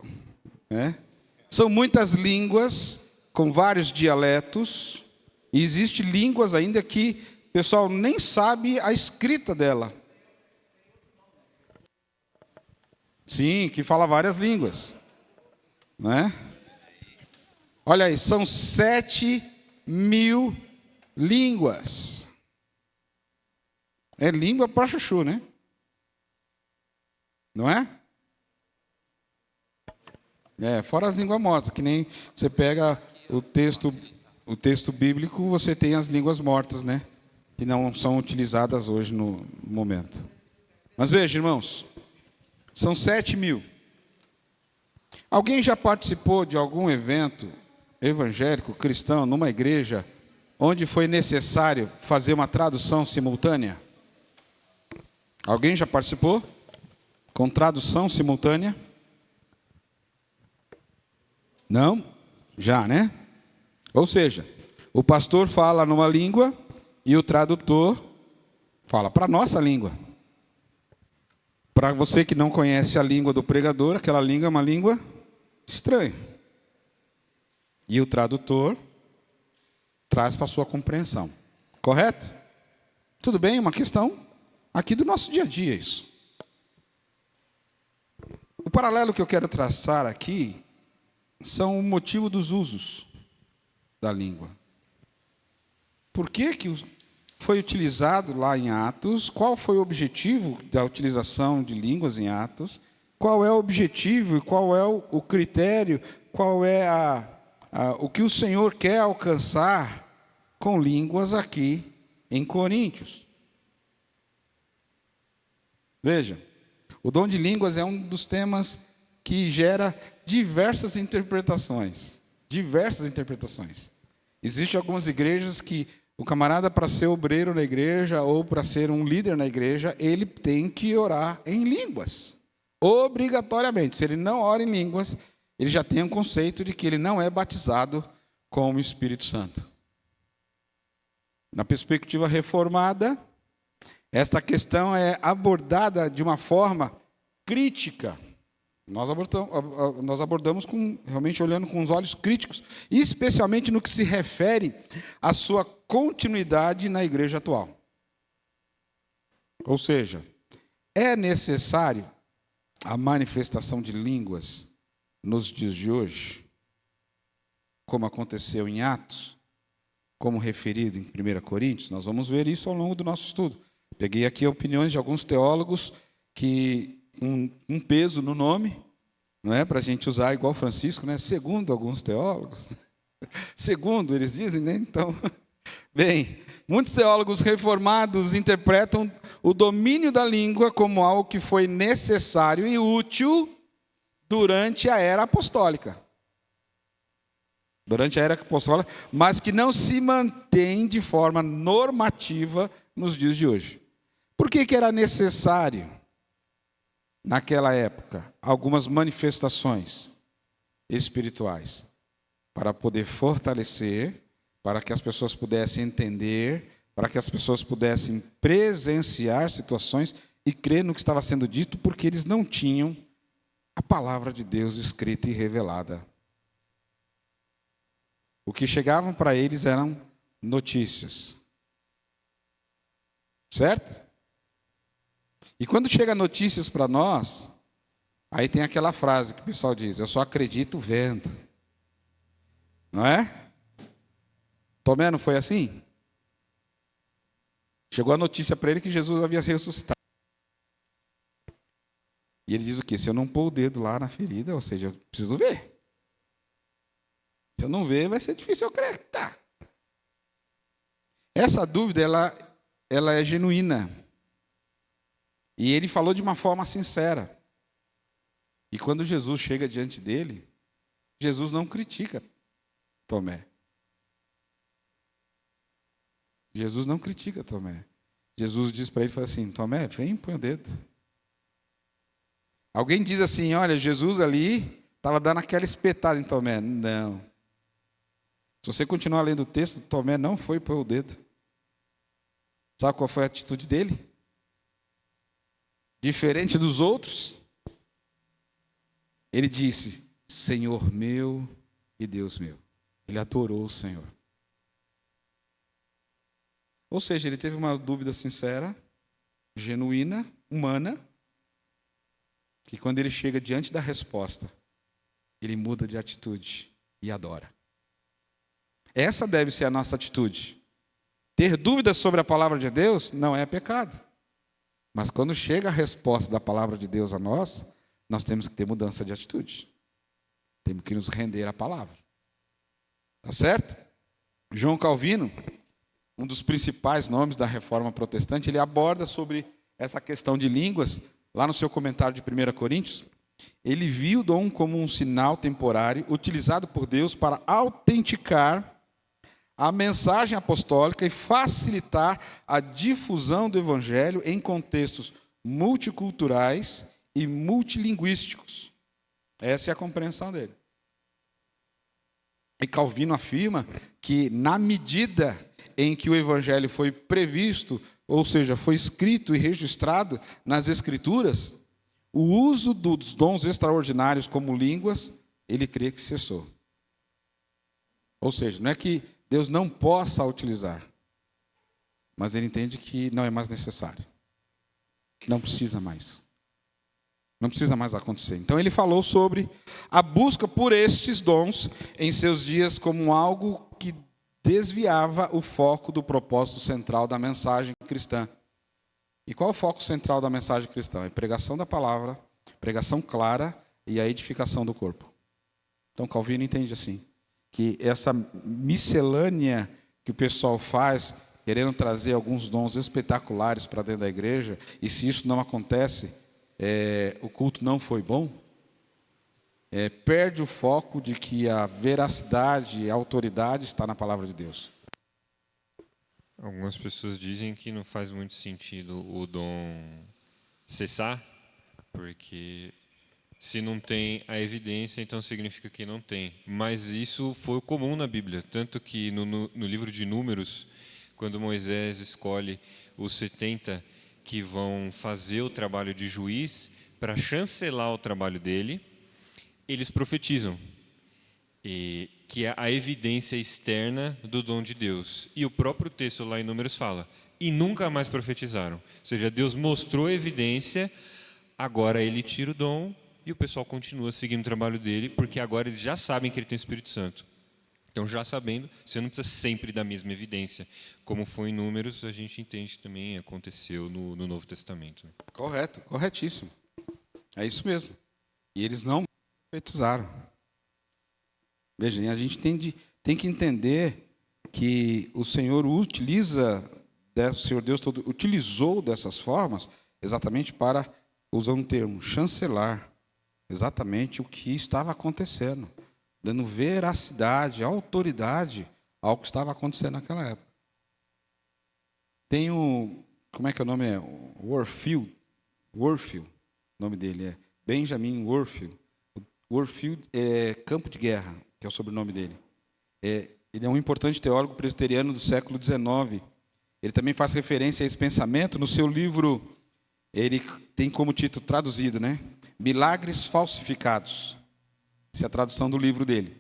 São muitas línguas com vários dialetos, e existem línguas ainda que o pessoal nem sabe a escrita dela. Sim, que fala várias línguas. Né? Olha aí, são 7.000 línguas. É língua para chuchu, né? Não é? Fora as línguas mortas, que nem você pega o texto bíblico, você tem as línguas mortas, né? Que não são utilizadas hoje no momento. Mas veja, irmãos, são 7.000. Alguém já participou de algum evento evangélico, cristão, numa igreja, onde foi necessário fazer uma tradução simultânea? Alguém já participou? Com tradução simultânea? Não? Já, né? Ou seja, o pastor fala numa língua e o tradutor fala para a nossa língua. Para você que não conhece a língua do pregador, aquela língua é uma língua estranha. E o tradutor traz para a sua compreensão. Correto? Tudo bem? Uma questão aqui do nosso dia a dia isso. O paralelo que eu quero traçar aqui são o motivo dos usos da língua. Por que foi utilizado lá em Atos? Qual foi o objetivo da utilização de línguas em Atos? Qual é o objetivo e qual é o critério? Qual é o que o Senhor quer alcançar com línguas aqui em Coríntios? Veja, o dom de línguas é um dos temas que gera diversas interpretações. Diversas interpretações. Existem algumas igrejas que o camarada, para ser obreiro na igreja ou para ser um líder na igreja, ele tem que orar em línguas. Obrigatoriamente. Se ele não ora em línguas, ele já tem um conceito de que ele não é batizado com o Espírito Santo. Na perspectiva reformada, esta questão é abordada de uma forma crítica, Nós abordamos realmente olhando com os olhos críticos, especialmente no que se refere à sua continuidade na igreja atual. Ou seja, é necessário a manifestação de línguas nos dias de hoje, como aconteceu em Atos, como referido em 1 Coríntios. Nós vamos ver isso ao longo do nosso estudo. Peguei aqui opiniões de alguns teólogos que um peso no nome, não é para a gente usar igual Francisco, né? Segundo alguns teólogos, segundo eles dizem, né? Então, bem, muitos teólogos reformados interpretam o domínio da língua como algo que foi necessário e útil durante a era apostólica. Durante a era apostólica, mas que não se mantém de forma normativa nos dias de hoje. Por que era necessário, naquela época, algumas manifestações espirituais para poder fortalecer, para que as pessoas pudessem entender, para que as pessoas pudessem presenciar situações e crer no que estava sendo dito, porque eles não tinham a palavra de Deus escrita e revelada. O que chegavam para eles eram notícias. Certo? E quando chega notícias para nós, aí tem aquela frase que o pessoal diz: eu só acredito vendo. Não é? Tomé não foi assim? Chegou a notícia para ele que Jesus havia ressuscitado. E ele diz o quê? Se eu não pôr o dedo lá na ferida, ou seja, eu preciso ver. Se eu não ver, vai ser difícil eu acreditar. Essa dúvida, ela é genuína. E ele falou de uma forma sincera. E quando Jesus chega diante dele, Jesus não critica Tomé. Jesus não critica Tomé. Jesus diz para ele, fala assim: Tomé, vem, põe o dedo. Alguém diz assim: olha, Jesus ali estava dando aquela espetada em Tomé. Não. Se você continuar lendo o texto, Tomé não foi pôr o dedo. Sabe qual foi a atitude dele? Diferente dos outros, ele disse: Senhor meu e Deus meu. Ele adorou o Senhor. Ou seja, ele teve uma dúvida sincera, genuína, humana, que quando ele chega diante da resposta, ele muda de atitude e adora. Essa deve ser a nossa atitude. Ter dúvidas sobre a palavra de Deus não é pecado. Mas quando chega a resposta da palavra de Deus a nós, nós temos que ter mudança de atitude. Temos que nos render à palavra. Tá certo? João Calvino, um dos principais nomes da Reforma Protestante, ele aborda sobre essa questão de línguas, lá no seu comentário de 1 Coríntios. Ele viu o dom como um sinal temporário utilizado por Deus para autenticar a mensagem apostólica e facilitar a difusão do evangelho em contextos multiculturais e multilinguísticos. Essa é a compreensão dele. E Calvino afirma que, na medida em que o evangelho foi previsto, ou seja, foi escrito e registrado nas Escrituras, o uso dos dons extraordinários como línguas, ele crê que cessou. Ou seja, não é que Deus não possa utilizar, mas ele entende que não é mais necessário. Não precisa mais. Não precisa mais acontecer. Então ele falou sobre a busca por estes dons em seus dias como algo que desviava o foco do propósito central da mensagem cristã. E qual é o foco central da mensagem cristã? É a pregação da palavra, pregação clara e a edificação do corpo. Então Calvino entende assim, que essa miscelânea que o pessoal faz, querendo trazer alguns dons espetaculares para dentro da igreja, e se isso não acontece, o culto não foi bom, perde o foco de que a veracidade e a autoridade está na palavra de Deus. Algumas pessoas dizem que não faz muito sentido o dom cessar, porque se não tem a evidência, então significa que não tem. Mas isso foi comum na Bíblia, tanto que no livro de Números, quando Moisés escolhe os 70 que vão fazer o trabalho de juiz, para chancelar o trabalho dele, eles profetizam, que é a evidência externa do dom de Deus. E o próprio texto lá em Números fala, e nunca mais profetizaram. Ou seja, Deus mostrou a evidência, agora ele tira o dom e o pessoal continua seguindo o trabalho dele, porque agora eles já sabem que ele tem o Espírito Santo. Então, já sabendo, você não precisa sempre da mesma evidência. Como foi em Números, a gente entende que também aconteceu no Novo Testamento. Correto, corretíssimo. É isso mesmo. E eles não profetizaram. Vejam, a gente tem que entender que o Senhor utiliza, o Senhor Deus todo utilizou dessas formas exatamente para, usando um termo, chancelar exatamente o que estava acontecendo, dando veracidade, autoridade ao que estava acontecendo naquela época. Tem como é que é o nome? Warfield, o nome dele é Benjamin Warfield. Warfield é campo de guerra, que é o sobrenome dele. Ele é um importante teólogo presbiteriano do século XIX. Ele também faz referência a esse pensamento no seu livro, ele tem como título traduzido, né? Milagres Falsificados. Essa é a tradução do livro dele.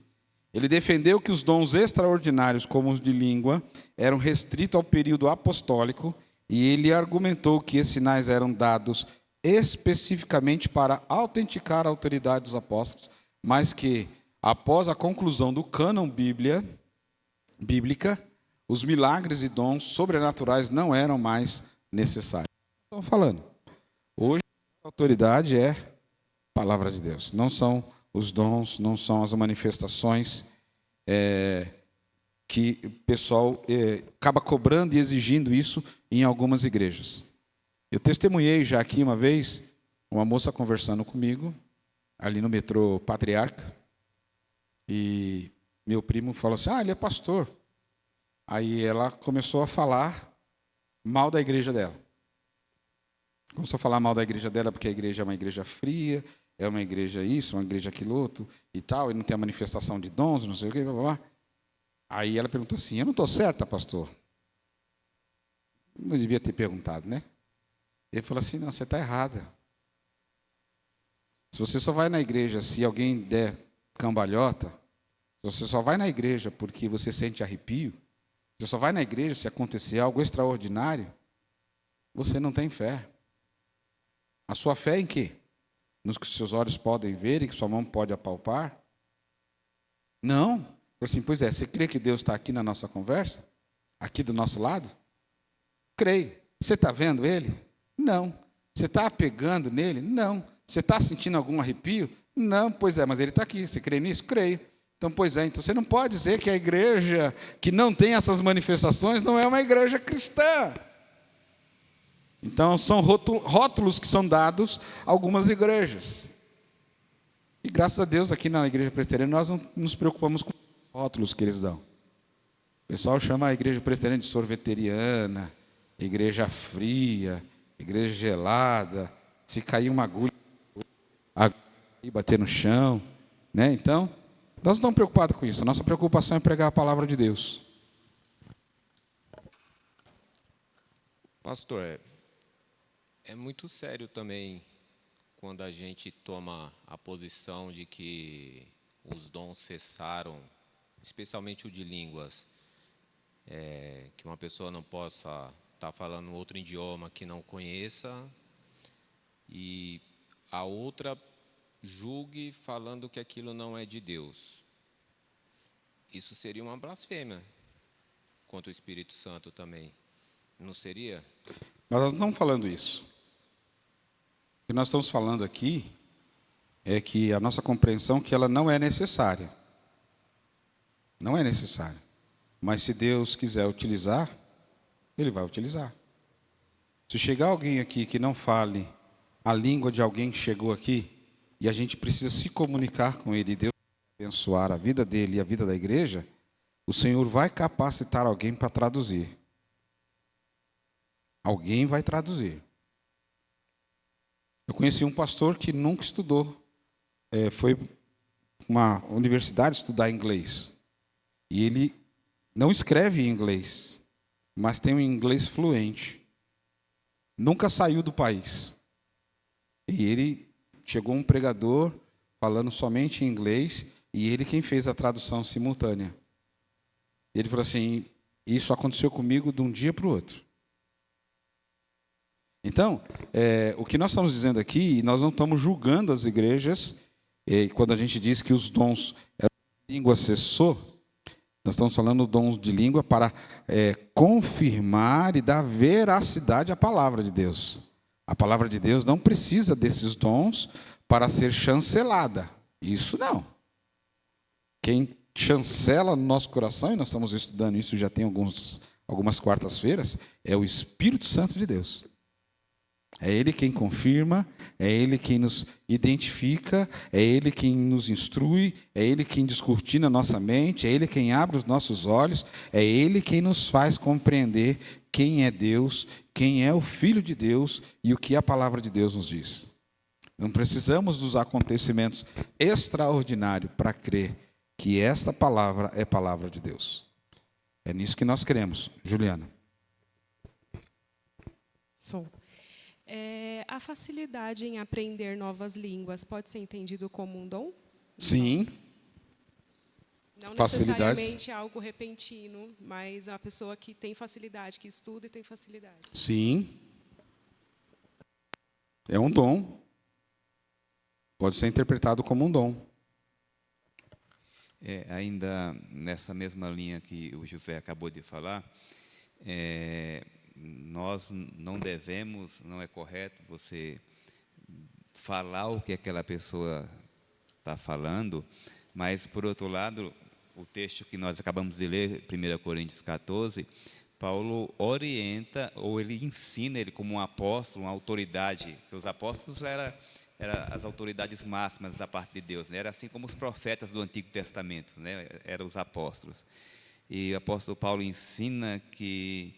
Ele defendeu que os dons extraordinários, como os de língua, eram restritos ao período apostólico, e ele argumentou que esses sinais eram dados especificamente para autenticar a autoridade dos apóstolos, mas que, após a conclusão do cânon bíblica, os milagres e dons sobrenaturais não eram mais necessários. Estamos falando. Hoje, a autoridade é a palavra de Deus. Não são os dons, não são as manifestações que o pessoal acaba cobrando e exigindo isso em algumas igrejas. Eu testemunhei já aqui uma vez, uma moça conversando comigo, ali no metrô Patriarca, e meu primo falou assim, ele é pastor. Aí ela começou a falar mal da igreja dela. Começou a falar mal da igreja dela porque a igreja é uma igreja fria, é uma igreja isso, uma igreja aquilo outro e tal, e não tem a manifestação de dons, não sei o quê, blá, blá, blá. Aí ela perguntou assim, eu não estou certa, pastor? Não devia ter perguntado, né? Ele falou assim, não, você está errada. Se você só vai na igreja se alguém der cambalhota, se você só vai na igreja porque você sente arrepio, se você só vai na igreja se acontecer algo extraordinário, você não tem fé. A sua fé é em quê? Nos que seus olhos podem ver e que sua mão pode apalpar? Não. Assim, pois é, você crê que Deus está aqui na nossa conversa? Aqui do nosso lado? Creio. Você está vendo Ele? Não. Você está apegando nele? Não. Você está sentindo algum arrepio? Não. Pois é, mas Ele está aqui. Você crê nisso? Creio. Então, pois é. Então, você não pode dizer que a igreja que não tem essas manifestações não é uma igreja cristã. Então, são rótulos que são dados a algumas igrejas. E, graças a Deus, aqui na igreja presbiteriana, nós não nos preocupamos com os rótulos que eles dão. O pessoal chama a igreja presbiteriana de sorveteriana, igreja fria, igreja gelada, se cair uma agulha e bater no chão, né? Então, nós não estamos preocupados com isso. A nossa preocupação é pregar a palavra de Deus. Pastor, é muito sério também quando a gente toma a posição de que os dons cessaram, especialmente o de línguas, que uma pessoa não possa estar falando outro idioma que não conheça e a outra julgue falando que aquilo não é de Deus. Isso seria uma blasfêmia contra o Espírito Santo também, não seria? Mas nós não estamos falando isso. O que nós estamos falando aqui é que a nossa compreensão que ela não é necessária. Não é necessária. Mas se Deus quiser utilizar, Ele vai utilizar. Se chegar alguém aqui que não fale a língua de alguém que chegou aqui, e a gente precisa se comunicar com ele, e Deus vai abençoar a vida dele e a vida da igreja, o Senhor vai capacitar alguém para traduzir. Alguém vai traduzir. Eu conheci um pastor que nunca estudou, foi para uma universidade estudar inglês. E ele não escreve em inglês, mas tem um inglês fluente. Nunca saiu do país. E ele Chegou um pregador falando somente em inglês e ele quem fez a tradução simultânea. Ele falou assim, isso aconteceu comigo de um dia para o outro. Então, o que nós estamos dizendo aqui, e nós não estamos julgando as igrejas, quando a gente diz que os dons, a língua cessou, nós estamos falando dons de língua para confirmar e dar veracidade à palavra de Deus. A palavra de Deus não precisa desses dons para ser chancelada. Isso não. Quem chancela no nosso coração, e nós estamos estudando isso já tem algumas quartas-feiras, é o Espírito Santo de Deus. É Ele quem confirma, é Ele quem nos identifica, é Ele quem nos instrui, é Ele quem descortina a nossa mente, é Ele quem abre os nossos olhos, é Ele quem nos faz compreender quem é Deus, quem é o Filho de Deus e o que a palavra de Deus nos diz. Não precisamos dos acontecimentos extraordinários para crer que esta palavra é palavra de Deus. É nisso que nós cremos. Juliana. Sou. A facilidade em aprender novas línguas pode ser entendido como um dom? Sim. Não Facilidade. necessariamente algo repentino, mas a pessoa que tem facilidade, que estuda e tem facilidade. Sim. É um dom. Pode ser interpretado como um dom. Ainda nessa mesma linha que o José acabou de falar, nós não devemos, não é correto você falar o que aquela pessoa está falando, mas, por outro lado, o texto que nós acabamos de ler, 1 Coríntios 14, Paulo orienta, ou ele ensina, ele como um apóstolo, uma autoridade, que os apóstolos eram as autoridades máximas da parte de Deus, né? Era assim como os profetas do Antigo Testamento, né? Eram os apóstolos. E o apóstolo Paulo ensina que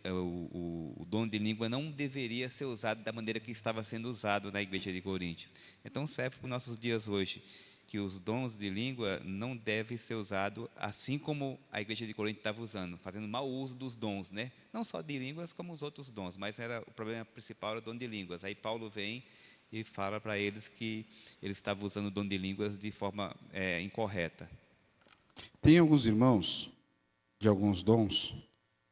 o dom de língua não deveria ser usado da maneira que estava sendo usado na igreja de Corinto. Então, serve para os nossos dias hoje, que os dons de língua não devem ser usados assim como a igreja de Corinto estava usando, fazendo mau uso dos dons, né? Não só de línguas, como os outros dons, mas o problema principal era o dom de línguas. Aí Paulo vem e fala para eles que eles estavam usando o dom de línguas de forma incorreta. Tem alguns irmãos de alguns dons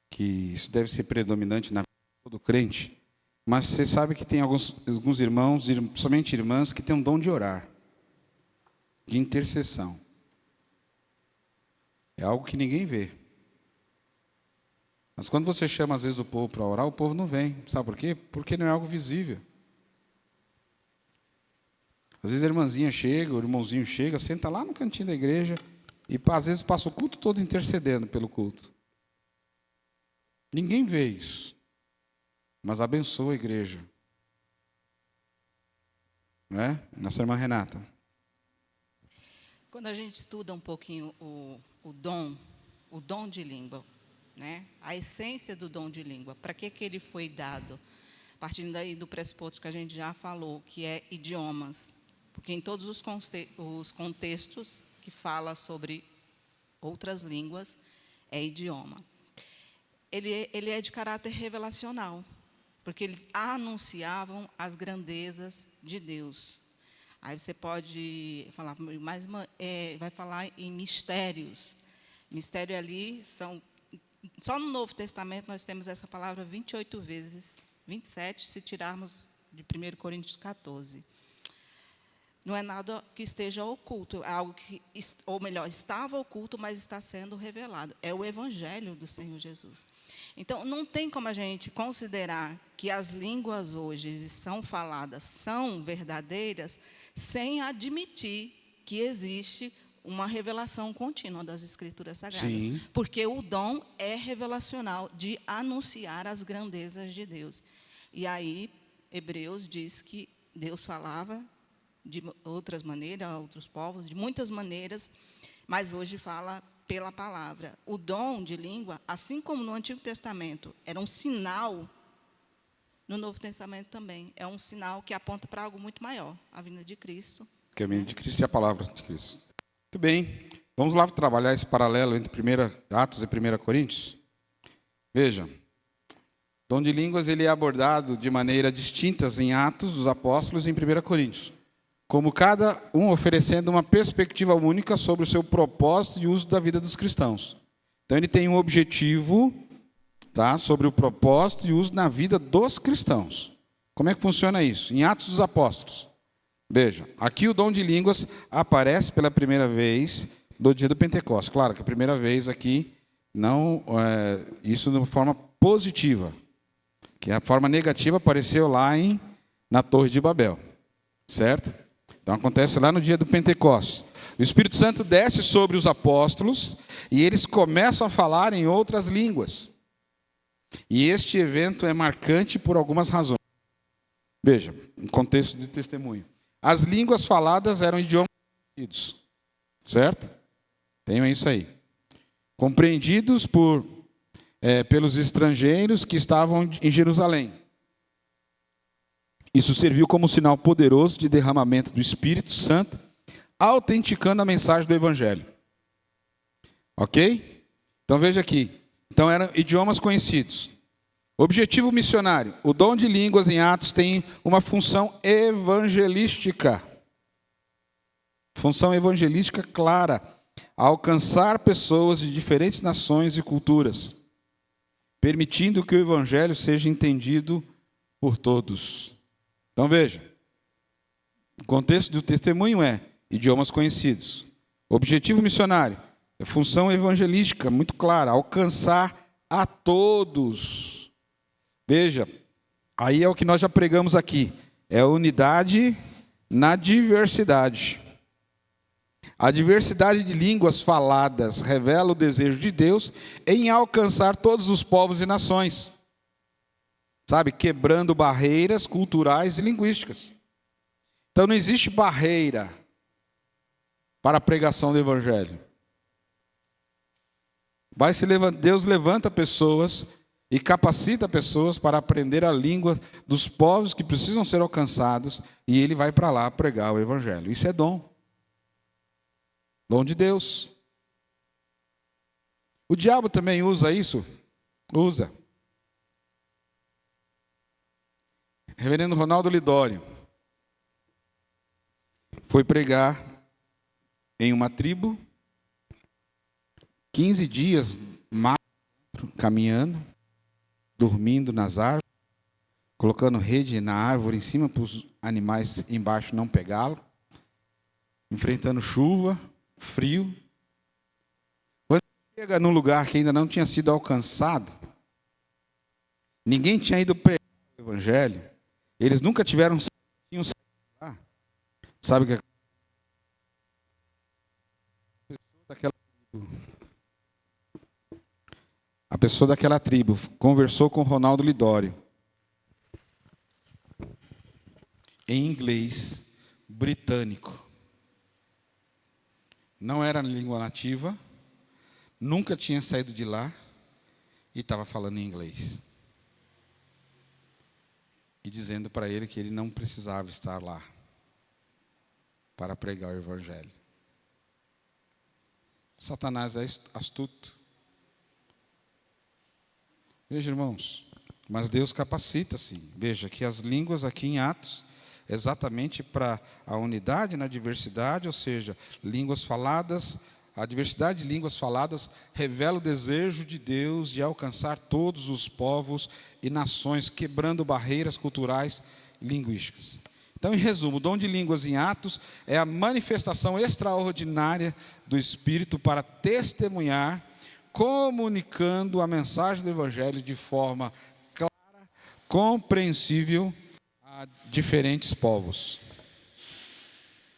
que isso deve ser predominante na vida de todo crente, mas você sabe que tem alguns irmãos, somente irmãs, que têm um dom de orar, de intercessão. É algo que ninguém vê. Mas quando você chama às vezes o povo para orar, o povo não vem. Sabe por quê? Porque não é algo visível. Às vezes a irmãzinha chega, o irmãozinho chega, senta lá no cantinho da igreja e às vezes passa o culto todo intercedendo pelo culto. Ninguém vê isso, mas abençoa a igreja. Não é? Nossa irmã Renata. Quando a gente estuda um pouquinho o dom de língua, né? A essência do dom de língua, para que ele foi dado? Partindo daí do pressuposto que a gente já falou, que é idiomas. Porque em todos os contextos que fala sobre outras línguas, é idioma. Ele é de caráter revelacional, porque eles anunciavam as grandezas de Deus. Aí você pode falar, mas vai falar em mistérios. Mistério ali são... Só no Novo Testamento nós temos essa palavra 28 vezes, 27 se tirarmos de 1 Coríntios 14. Não é nada que esteja oculto, é algo que, ou melhor, estava oculto, mas está sendo revelado. É o Evangelho do Senhor Jesus. Então, não tem como a gente considerar que as línguas hoje são faladas, são verdadeiras, sem admitir que existe uma revelação contínua das Escrituras Sagradas. Sim. Porque o dom é revelacional de anunciar as grandezas de Deus. E aí, Hebreus diz que Deus falava de outras maneiras, a outros povos, de muitas maneiras, mas hoje fala pela palavra. O dom de língua, assim como no Antigo Testamento, era um sinal, no Novo Testamento também, é um sinal que aponta para algo muito maior, a vinda de Cristo. Que é a vinda de Cristo e a palavra de Cristo. Muito bem. Vamos lá trabalhar esse paralelo entre Atos e 1 Coríntios? Veja, dom de línguas ele é abordado de maneira distintas em Atos dos Apóstolos e em 1 Coríntios. como cada um oferecendo uma perspectiva única sobre o seu propósito de uso da vida dos cristãos. Então, ele tem um objetivo, tá, sobre o propósito e uso na vida dos cristãos. Como é que funciona isso? Em Atos dos Apóstolos. Veja, aqui o dom de línguas aparece pela primeira vez no dia do Pentecostes. Claro que a primeira vez aqui, não, isso de uma forma positiva. Que a forma negativa apareceu lá na Torre de Babel. Certo? Então acontece lá no dia do Pentecostes. O Espírito Santo desce sobre os apóstolos e eles começam a falar em outras línguas. E este evento é marcante por algumas razões. Veja, em contexto de testemunho. As línguas faladas eram idiomas conhecidos. Certo? Tenham isso aí. Compreendidos pelos estrangeiros que estavam em Jerusalém. Isso serviu como sinal poderoso de derramamento do Espírito Santo, autenticando a mensagem do Evangelho. Ok? Então veja aqui. Então eram idiomas conhecidos. Objetivo missionário. O dom de línguas em Atos tem uma função evangelística. Função evangelística clara. Alcançar pessoas de diferentes nações e culturas, permitindo que o Evangelho seja entendido por todos. Então veja, o contexto do testemunho é idiomas conhecidos. Objetivo missionário, função evangelística muito clara, alcançar a todos. Veja, aí é o que nós já pregamos aqui, é a unidade na diversidade. A diversidade de línguas faladas revela o desejo de Deus em alcançar todos os povos e nações. Sabe, quebrando barreiras culturais e linguísticas. Então não existe barreira para a pregação do Evangelho. Deus levanta pessoas e capacita pessoas para aprender a língua dos povos que precisam ser alcançados, e ele vai para lá pregar o Evangelho. Isso é dom. Dom de Deus. O diabo também usa isso? Usa. Reverendo Ronaldo Lidório foi pregar em uma tribo, 15 dias caminhando, dormindo nas árvores, colocando rede na árvore em cima para os animais embaixo não pegá-lo, enfrentando chuva, frio. Quando chega num lugar que ainda não tinha sido alcançado, ninguém tinha ido pregar o Evangelho, eles nunca tiveram lá. Sabe o que a pessoa daquela tribo conversou com Ronaldo Lidório em inglês britânico. Não era língua nativa, nunca tinha saído de lá e estava falando em inglês. E dizendo para ele que ele não precisava estar lá para pregar o Evangelho. Satanás é astuto. Veja, irmãos, mas Deus capacita, sim. Veja que as línguas aqui em Atos, exatamente para a unidade na diversidade, ou seja, línguas faladas, a diversidade de línguas faladas revela o desejo de Deus de alcançar todos os povos e nações, quebrando barreiras culturais e linguísticas. Então, em resumo, o dom de línguas em Atos é a manifestação extraordinária do Espírito para testemunhar, comunicando a mensagem do Evangelho de forma clara, compreensível a diferentes povos.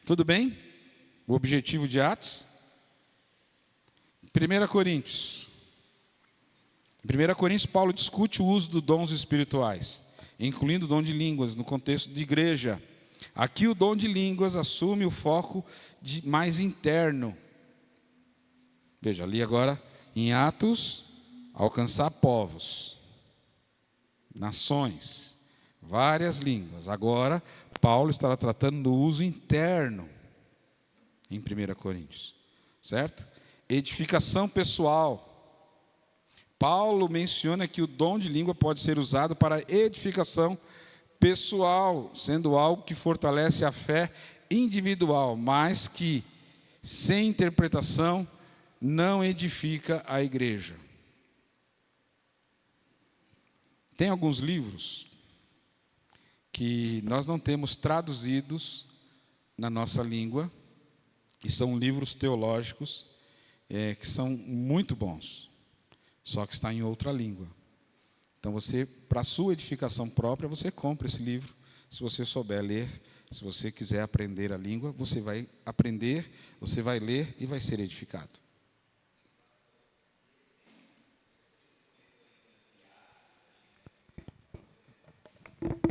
Tudo bem? O objetivo de Atos? 1 Coríntios. Em 1 Coríntios, Paulo discute o uso dos dons espirituais, incluindo o dom de línguas, no contexto de igreja. Aqui o dom de línguas assume o foco mais interno. Veja, ali agora, em Atos, alcançar povos, nações, várias línguas. Agora, Paulo estará tratando do uso interno, em 1 Coríntios. Certo? Edificação pessoal. Paulo menciona que o dom de língua pode ser usado para edificação pessoal, sendo algo que fortalece a fé individual, mas que, sem interpretação, não edifica a igreja. Tem alguns livros que nós não temos traduzidos na nossa língua, e são livros teológicos que são muito bons, só que está em outra língua. Então você, para a sua edificação própria, você compra esse livro, se você souber ler, se você quiser aprender a língua, você vai aprender, você vai ler e vai ser edificado.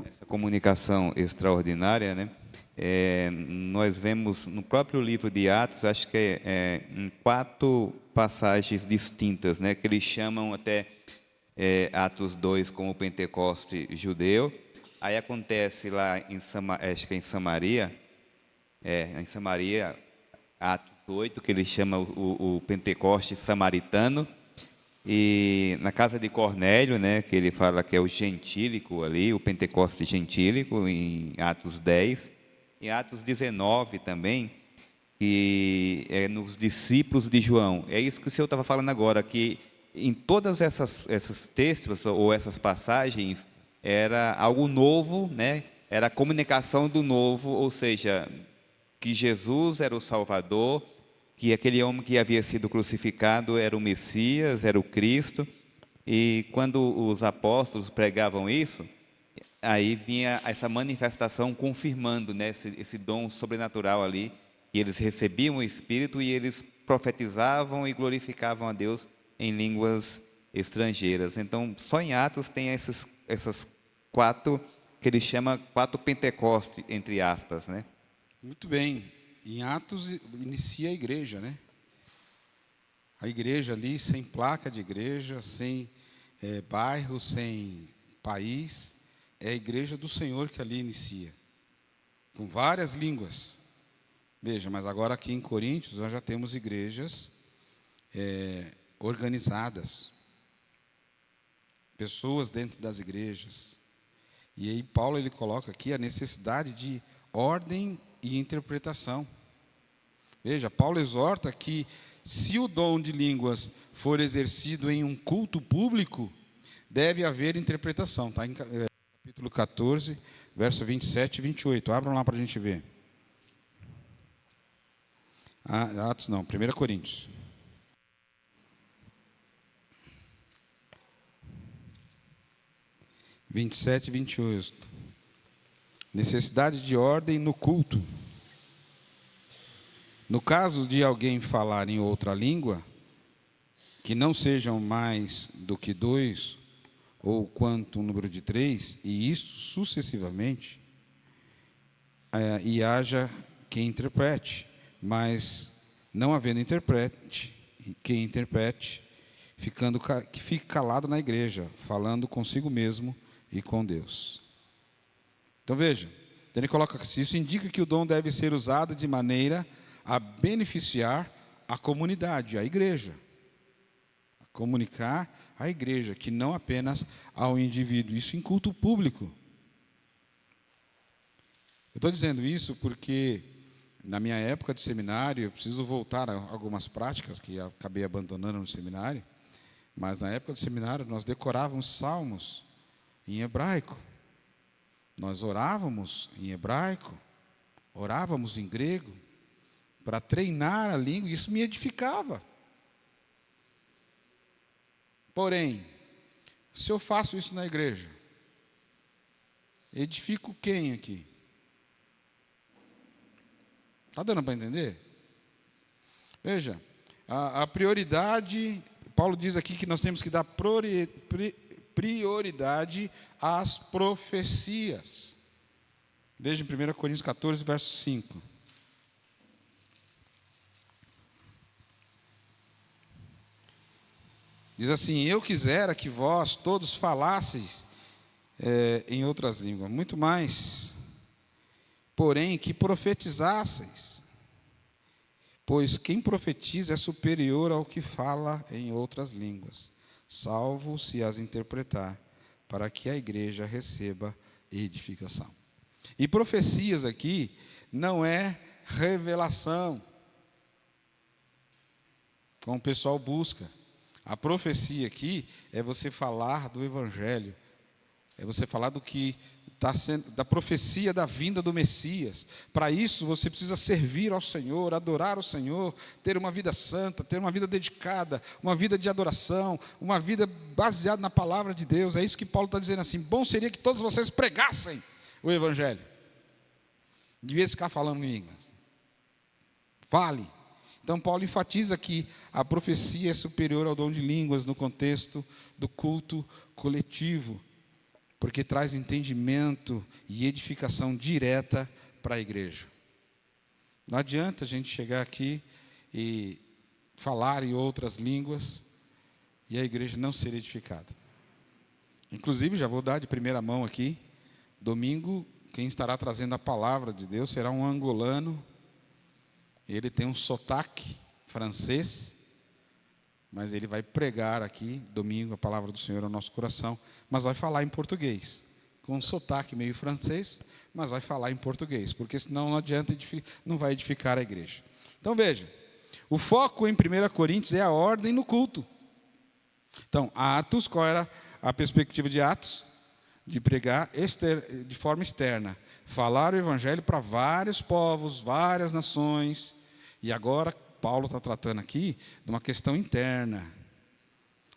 Essa comunicação extraordinária, né? Nós vemos no próprio livro de Atos, acho que em 4 passagens distintas, né? Que eles chamam até Atos 2 como o Pentecoste judeu. Aí acontece lá acho que é em Samaria, Atos 8, que eles chamam o Pentecoste samaritano. E na casa de Cornélio, né, que ele fala que é o gentílico ali, o Pentecoste gentílico, em Atos 10. Em Atos 19 também, que é nos discípulos de João. É isso que o senhor estava falando agora, que em todas esses textos ou essas passagens era algo novo, né? Era a comunicação do novo, ou seja, que Jesus era o Salvador, que aquele homem que havia sido crucificado era o Messias, era o Cristo. E quando os apóstolos pregavam isso, aí vinha essa manifestação confirmando, né, esse dom sobrenatural ali, que eles recebiam o Espírito e eles profetizavam e glorificavam a Deus em línguas estrangeiras. Então, só em Atos tem essas 4, que ele chama 4 Pentecoste, entre aspas, né? Muito bem. Em Atos inicia a igreja, né? A igreja ali, sem placa de igreja, sem bairro, sem país, é a igreja do Senhor que ali inicia, com várias línguas. Veja, mas agora aqui em Coríntios nós já temos igrejas organizadas, pessoas dentro das igrejas. E aí Paulo ele coloca aqui a necessidade de ordem e interpretação. Veja, Paulo exorta que se o dom de línguas for exercido em um culto público, deve haver interpretação. Está em capítulo 14, verso 27 e 28. Abram lá para a gente ver. Atos não, 1 Coríntios. (27 e 28). Necessidade de ordem no culto. No caso de alguém falar em outra língua, que não sejam mais do que 2, ou quanto o número de 3, e isto sucessivamente, e haja quem interprete, mas não havendo interprete, quem interprete, que fique calado na igreja, falando consigo mesmo e com Deus. Então veja, ele coloca que isso indica que o dom deve ser usado de maneira a beneficiar a comunidade, a igreja. A comunicar à igreja, que não apenas ao indivíduo. Isso em culto público. Eu estou dizendo isso porque, na minha época de seminário, eu preciso voltar a algumas práticas que acabei abandonando no seminário, mas na época do seminário nós decorávamos salmos em hebraico. Nós orávamos em hebraico, orávamos em grego, para treinar a língua, e isso me edificava. Porém, se eu faço isso na igreja, edifico quem aqui? Está dando para entender? Veja, a prioridade, Paulo diz aqui que nós temos que dar prioridade às profecias. Veja em 1 Coríntios 14, verso 5. Diz assim: eu quisera que vós todos falasseis em outras línguas, muito mais, porém, que profetizasseis, pois quem profetiza é superior ao que fala em outras línguas, salvo se as interpretar, para que a igreja receba edificação. E profecias aqui não é revelação, como o pessoal busca. A profecia aqui é você falar do Evangelho, é você falar do que está sendo, da profecia da vinda do Messias. Para isso você precisa servir ao Senhor, adorar o Senhor, ter uma vida santa, ter uma vida dedicada, uma vida de adoração, uma vida baseada na palavra de Deus. É isso que Paulo está dizendo assim: bom seria que todos vocês pregassem o Evangelho. Devia ficar falando em línguas. Fale. Então Paulo enfatiza que a profecia é superior ao dom de línguas no contexto do culto coletivo, porque traz entendimento e edificação direta para a igreja. Não adianta a gente chegar aqui e falar em outras línguas e a igreja não ser edificada. Inclusive, já vou dar de primeira mão aqui, domingo, quem estará trazendo a palavra de Deus será um angolano. Ele tem um sotaque francês, mas ele vai pregar aqui, domingo, a palavra do Senhor ao nosso coração, mas vai falar em português, com um sotaque meio francês, mas vai falar em português, porque senão não adianta, não vai edificar a igreja. Então veja, o foco em 1 Coríntios é a ordem no culto. Então, Atos, qual era a perspectiva de Atos? De pregar de forma externa, falar o Evangelho para vários povos, várias nações. E agora Paulo está tratando aqui de uma questão interna,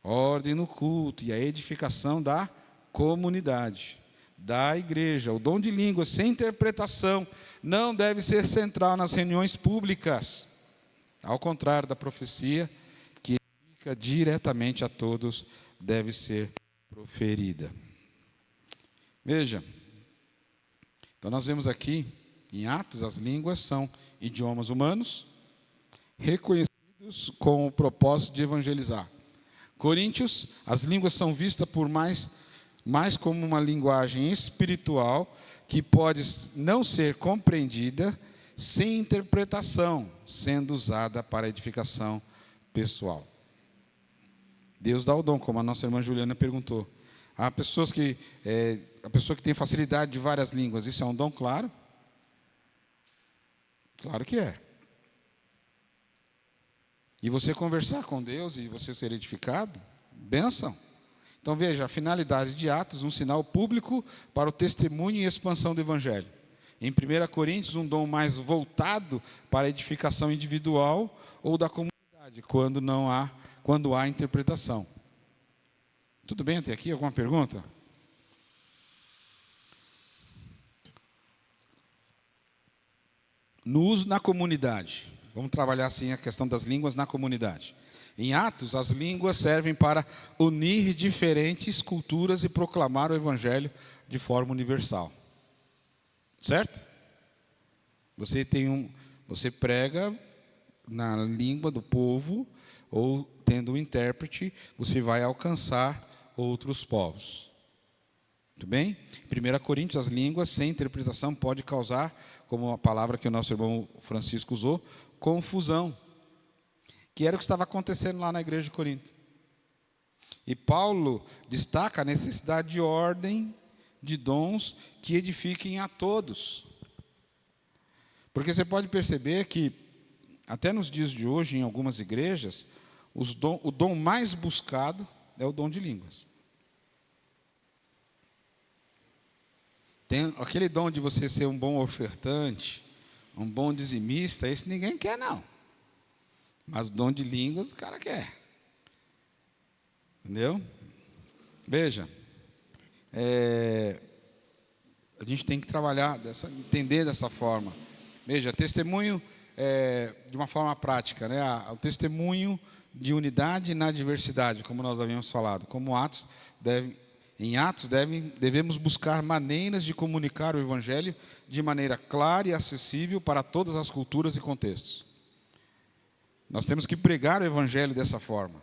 ordem no culto e a edificação da comunidade, da igreja. O dom de línguas sem interpretação não deve ser central nas reuniões públicas, ao contrário da profecia, que edifica diretamente a todos, deve ser proferida. Veja, então nós vemos aqui, em Atos, as línguas são idiomas humanos, reconhecidos com o propósito de evangelizar. Coríntios, as línguas são vistas por mais como uma linguagem espiritual, que pode não ser compreendida sem interpretação, sendo usada para edificação pessoal. Deus dá o dom, como a nossa irmã Juliana perguntou. Há pessoas que, a pessoa que tem facilidade de várias línguas, isso é um dom? Claro. Claro que é. E você conversar com Deus e você ser edificado, bênção. Então veja, a finalidade de Atos, um sinal público para o testemunho e expansão do Evangelho. Em 1 Coríntios, um dom mais voltado para a edificação individual ou da comunidade, quando há interpretação. Tudo bem até aqui? Alguma pergunta? No uso na comunidade. Vamos trabalhar assim a questão das línguas na comunidade. Em Atos, as línguas servem para unir diferentes culturas e proclamar o Evangelho de forma universal. Certo? Você prega na língua do povo, ou tendo um intérprete, você vai alcançar outros povos. Muito bem? Em 1 Coríntios, as línguas sem interpretação pode causar, como a palavra que o nosso irmão Francisco usou, confusão, que era o que estava acontecendo lá na igreja de Corinto. E Paulo destaca a necessidade de ordem, de dons que edifiquem a todos. Porque você pode perceber que, até nos dias de hoje, em algumas igrejas, o dom mais buscado é o dom de línguas. Tem aquele dom de você ser um bom ofertante, um bom dizimista, esse ninguém quer, não. Mas o dom de línguas o cara quer. Entendeu? Veja, a gente tem que trabalhar, entender dessa forma. Veja, testemunho de uma forma prática, né? O testemunho de unidade na diversidade, como nós havíamos falado. Como em Atos devemos buscar maneiras de comunicar o Evangelho de maneira clara e acessível para todas as culturas e contextos. Nós temos que pregar o Evangelho dessa forma.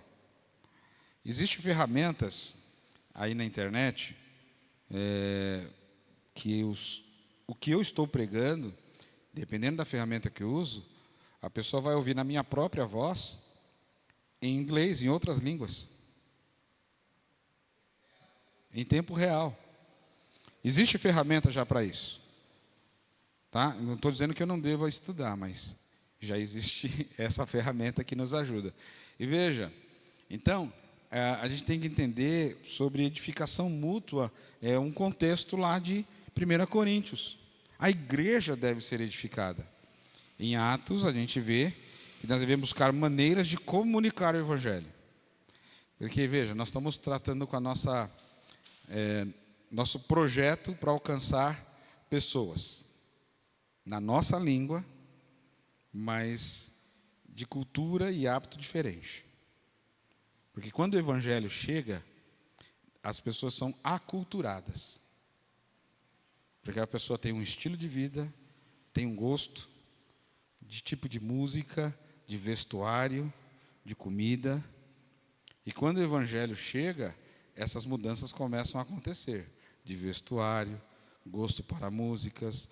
Existem ferramentas aí na internet que o que eu estou pregando, dependendo da ferramenta que eu uso, a pessoa vai ouvir na minha própria voz, em inglês, em outras línguas. Em tempo real. Existe ferramenta já para isso. Tá? Não estou dizendo que eu não devo estudar, mas já existe essa ferramenta que nos ajuda. E veja, então, a gente tem que entender sobre edificação mútua, um contexto lá de 1 Coríntios. A igreja deve ser edificada. Em Atos, a gente vê que nós devemos buscar maneiras de comunicar o Evangelho. Porque, veja, nós estamos tratando com a nosso projeto para alcançar pessoas. Na nossa língua, mas de cultura e hábito diferente. Porque quando o Evangelho chega, as pessoas são aculturadas. Porque a pessoa tem um estilo de vida, tem um gosto de tipo de música, de vestuário, de comida. E quando o Evangelho chega, essas mudanças começam a acontecer. De vestuário, gosto para músicas,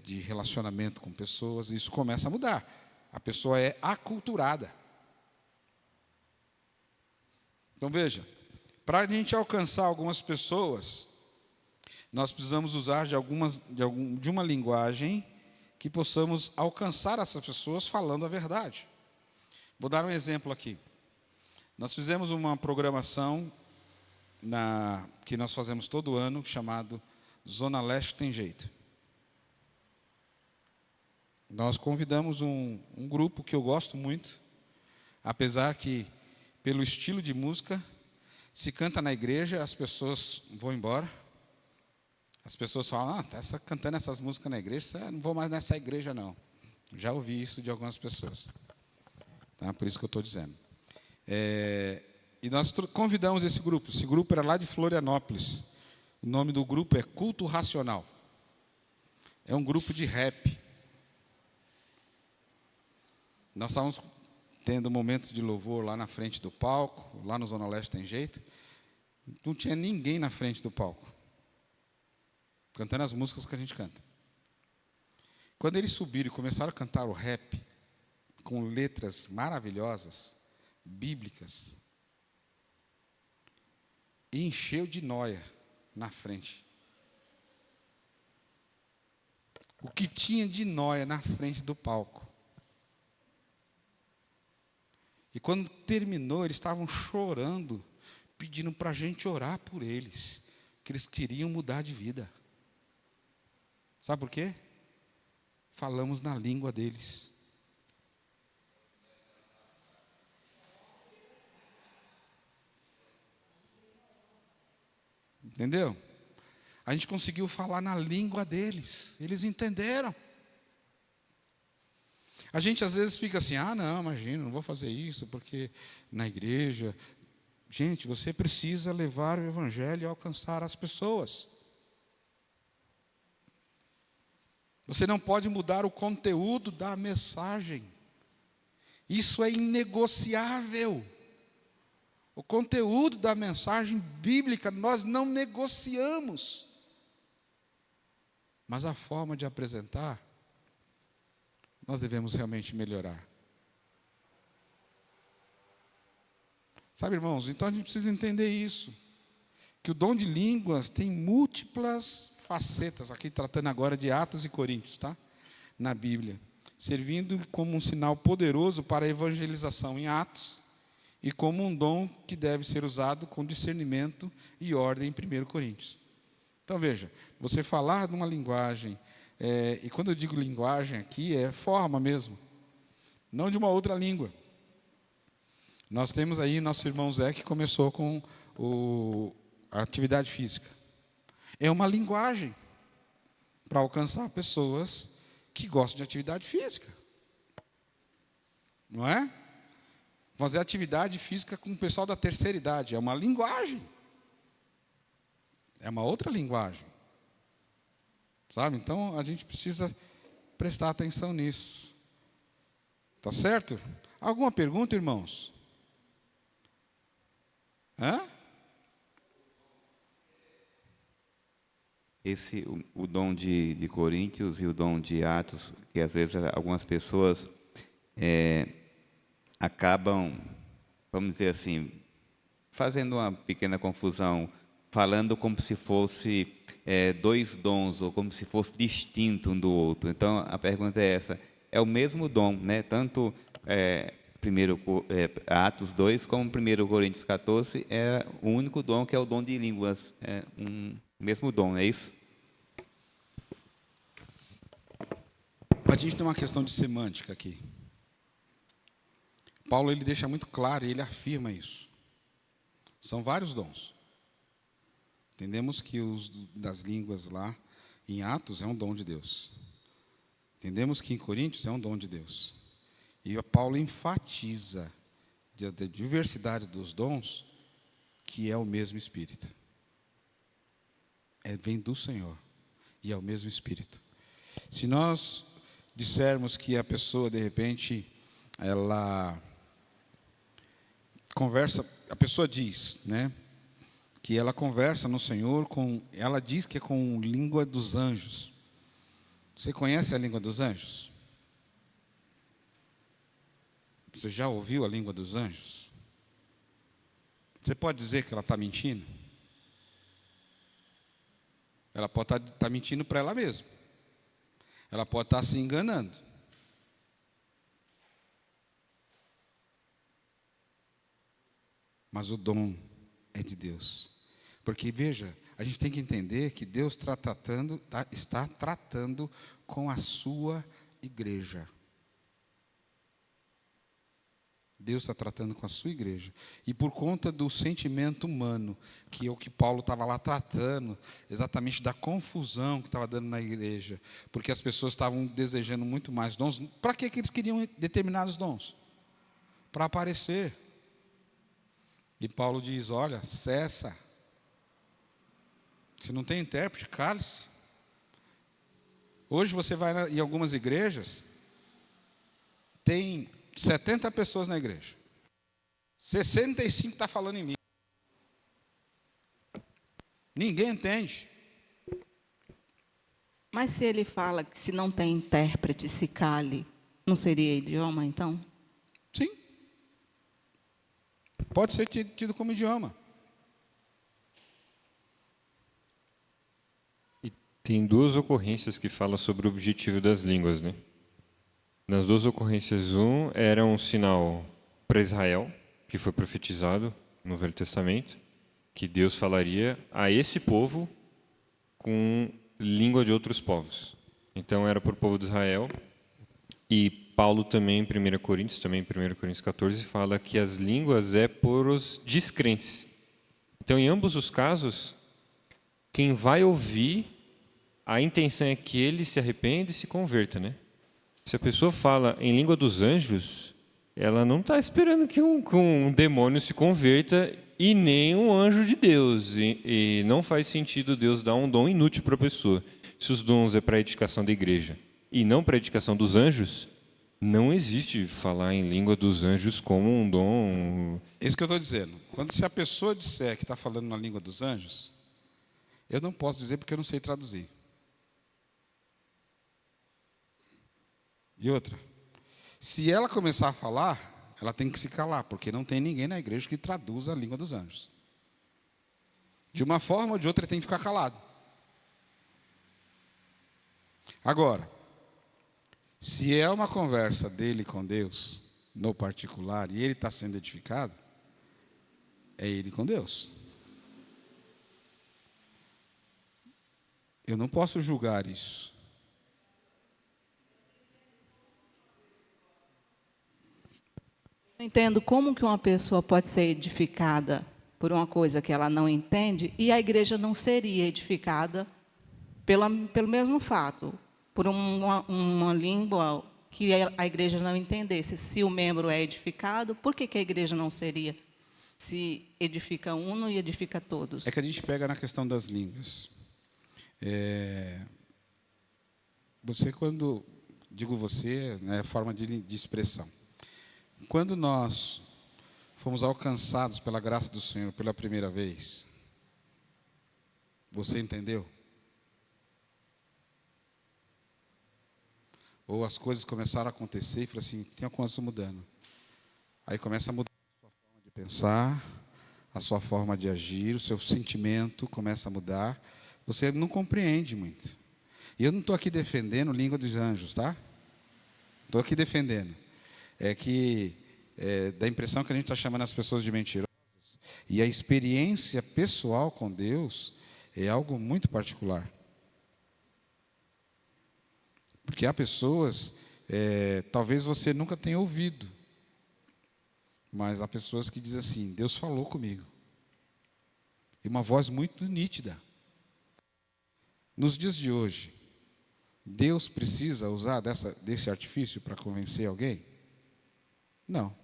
de relacionamento com pessoas. Isso começa a mudar. A pessoa é aculturada. Então, veja, para a gente alcançar algumas pessoas, nós precisamos usar de uma linguagem que possamos alcançar essas pessoas falando a verdade. Vou dar um exemplo aqui. Nós fizemos uma programação que nós fazemos todo ano, chamado Zona Leste Tem Jeito. Nós convidamos um grupo que eu gosto muito, apesar que, pelo estilo de música, se canta na igreja, as pessoas vão embora. As pessoas falam, está cantando essas músicas na igreja, não vou mais nessa igreja, não. Já ouvi isso de algumas pessoas. Tá? Por isso que eu estou dizendo. E nós convidamos esse grupo. Esse grupo era lá de Florianópolis. O nome do grupo é Culto Racional. É um grupo de rap. Nós estávamos tendo momentos de louvor lá na frente do palco, lá no Zona Leste Tem Jeito. Não tinha ninguém na frente do palco, cantando as músicas que a gente canta. Quando eles subiram e começaram a cantar o rap, com letras maravilhosas, bíblicas, e encheu de nóia na frente. O que tinha de nóia na frente do palco. E quando terminou, eles estavam chorando, pedindo para a gente orar por eles, que eles queriam mudar de vida. Sabe por quê? Falamos na língua deles. Entendeu? A gente conseguiu falar na língua deles. Eles entenderam. A gente às vezes fica assim, não, imagina, não vou fazer isso, porque na igreja... Gente, você precisa levar o Evangelho e alcançar as pessoas. Você não pode mudar o conteúdo da mensagem. Isso é inegociável. O conteúdo da mensagem bíblica nós não negociamos. Mas a forma de apresentar, nós devemos realmente melhorar. Sabe, irmãos, então a gente precisa entender isso. Que o dom de línguas tem múltiplas facetas, aqui tratando agora de Atos e Coríntios, tá? Na Bíblia. Servindo como um sinal poderoso para a evangelização em Atos e como um dom que deve ser usado com discernimento e ordem em 1 Coríntios. Então, veja, você falar de uma linguagem, e quando eu digo linguagem aqui, é forma mesmo, não de uma outra língua. Nós temos aí nosso irmão Zé, que começou com a atividade física. É uma linguagem para alcançar pessoas que gostam de atividade física. Não é? Fazer atividade física com o pessoal da terceira idade. É uma linguagem. É uma outra linguagem. Sabe? Então, a gente precisa prestar atenção nisso. Tá certo? Alguma pergunta, irmãos? O dom de Coríntios e o dom de Atos, que às vezes algumas pessoas acabam, vamos dizer assim, fazendo uma pequena confusão, falando como se fosse dois dons, ou como se fosse distinto um do outro. Então, a pergunta é essa: é o mesmo dom, né? Tanto Atos 2 como 1 Coríntios 14, é o único dom que é o dom de línguas, é um mesmo dom, é isso? A gente tem uma questão de semântica aqui. Paulo ele deixa muito claro, e ele afirma isso. São vários dons. Entendemos que os das línguas lá em Atos é um dom de Deus. Entendemos que em Coríntios é um dom de Deus. E Paulo enfatiza a diversidade dos dons, que é o mesmo Espírito. Vem do Senhor, e é o mesmo Espírito. Se nós dissermos que a pessoa, de repente, ela conversa, a pessoa diz, né, que ela conversa no Senhor ela diz que é com língua dos anjos. Você conhece a língua dos anjos? Você já ouviu a língua dos anjos? Você pode dizer que ela está mentindo? Ela pode estar mentindo para ela mesma. Ela pode estar se enganando. Mas o dom é de Deus. Porque, veja, a gente tem que entender que Deus está tratando com a sua igreja. Deus está tratando com a sua igreja. E por conta do sentimento humano, que é o que Paulo estava lá tratando, exatamente da confusão que estava dando na igreja, porque as pessoas estavam desejando muito mais dons. Para que eles queriam determinados dons? Para aparecer. E Paulo diz: olha, cessa. Se não tem intérprete, cale-se. Hoje você vai em algumas igrejas, tem 70 pessoas na igreja. 65 está falando em língua. Ninguém entende. Mas se ele fala que se não tem intérprete, se cale, não seria idioma, então? Sim. Pode ser tido como idioma. E tem duas ocorrências que falam sobre o objetivo das línguas, né? Nas duas ocorrências, era um sinal para Israel, que foi profetizado no Velho Testamento, que Deus falaria a esse povo com língua de outros povos. Então, era para o povo de Israel. E Paulo também, em 1 Coríntios 14, fala que as línguas é por os descrentes. Então, em ambos os casos, quem vai ouvir, a intenção é que ele se arrependa e se converta, né? Se a pessoa fala em língua dos anjos, ela não está esperando que um demônio se converta e nem um anjo de Deus. E não faz sentido Deus dar um dom inútil para a pessoa. Se os dons é para a edificação da igreja e não para a edificação dos anjos, não existe falar em língua dos anjos como um dom. É isso que eu estou dizendo. Se a pessoa disser que está falando na língua dos anjos, eu não posso dizer porque eu não sei traduzir. E outra, se ela começar a falar, ela tem que se calar, porque não tem ninguém na igreja que traduza a língua dos anjos. De uma forma ou de outra, ele tem que ficar calado. Agora, se é uma conversa dele com Deus, no particular, e ele está sendo edificado, é ele com Deus. Eu não posso julgar isso. Não entendo como que uma pessoa pode ser edificada por uma coisa que ela não entende e a igreja não seria edificada pelo mesmo fato, por uma língua que a igreja não entendesse. Se o membro é edificado, por que a igreja não seria? Se edifica um e edifica todos. É que a gente pega na questão das línguas. Você, quando digo você, é forma de expressão. Quando nós fomos alcançados pela graça do Senhor pela primeira vez, você entendeu? Ou as coisas começaram a acontecer e falou assim, tem uma coisa mudando. Aí começa a mudar a sua forma de pensar, a sua forma de agir, o seu sentimento começa a mudar. Você não compreende muito. E eu não estou aqui defendendo língua dos anjos, tá? Estou aqui defendendo. Dá a impressão que a gente está chamando as pessoas de mentirosas. E a experiência pessoal com Deus é algo muito particular. Porque há pessoas, talvez você nunca tenha ouvido, mas há pessoas que dizem assim: Deus falou comigo. E uma voz muito nítida. Nos dias de hoje, Deus precisa usar desse artifício para convencer alguém? Não.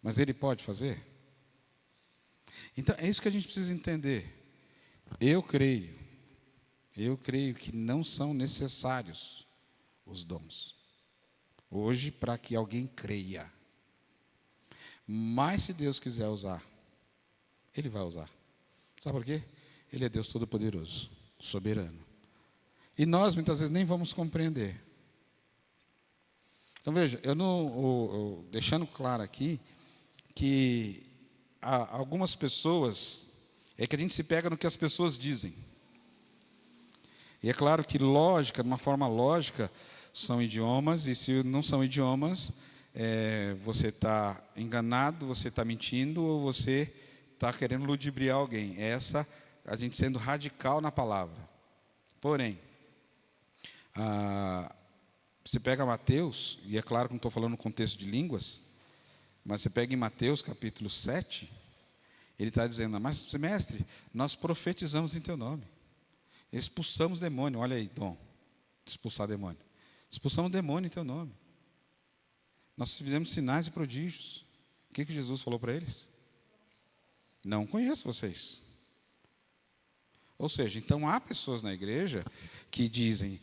Mas Ele pode fazer? Então, é isso que a gente precisa entender. Eu creio que não são necessários os dons hoje para que alguém creia. Mas se Deus quiser usar, Ele vai usar. Sabe por quê? Ele é Deus Todo-Poderoso, soberano. E nós, muitas vezes, nem vamos compreender. Então, veja, deixando claro aqui, que há algumas pessoas, que a gente se pega no que as pessoas dizem. E é claro que lógica, de uma forma lógica, são idiomas, e se não são idiomas, você está enganado, você está mentindo, ou você está querendo ludibriar alguém. A gente sendo radical na palavra. Porém, você pega Mateus, e é claro que não estou falando no contexto de línguas, mas você pega em Mateus capítulo 7, ele está dizendo: mas mestre, nós profetizamos em teu nome, expulsamos demônio. Olha aí, dom, expulsar demônio. Expulsamos demônio em teu nome. Nós fizemos sinais e prodígios. O que Jesus falou para eles? Não conheço vocês. Ou seja, então há pessoas na igreja que dizem: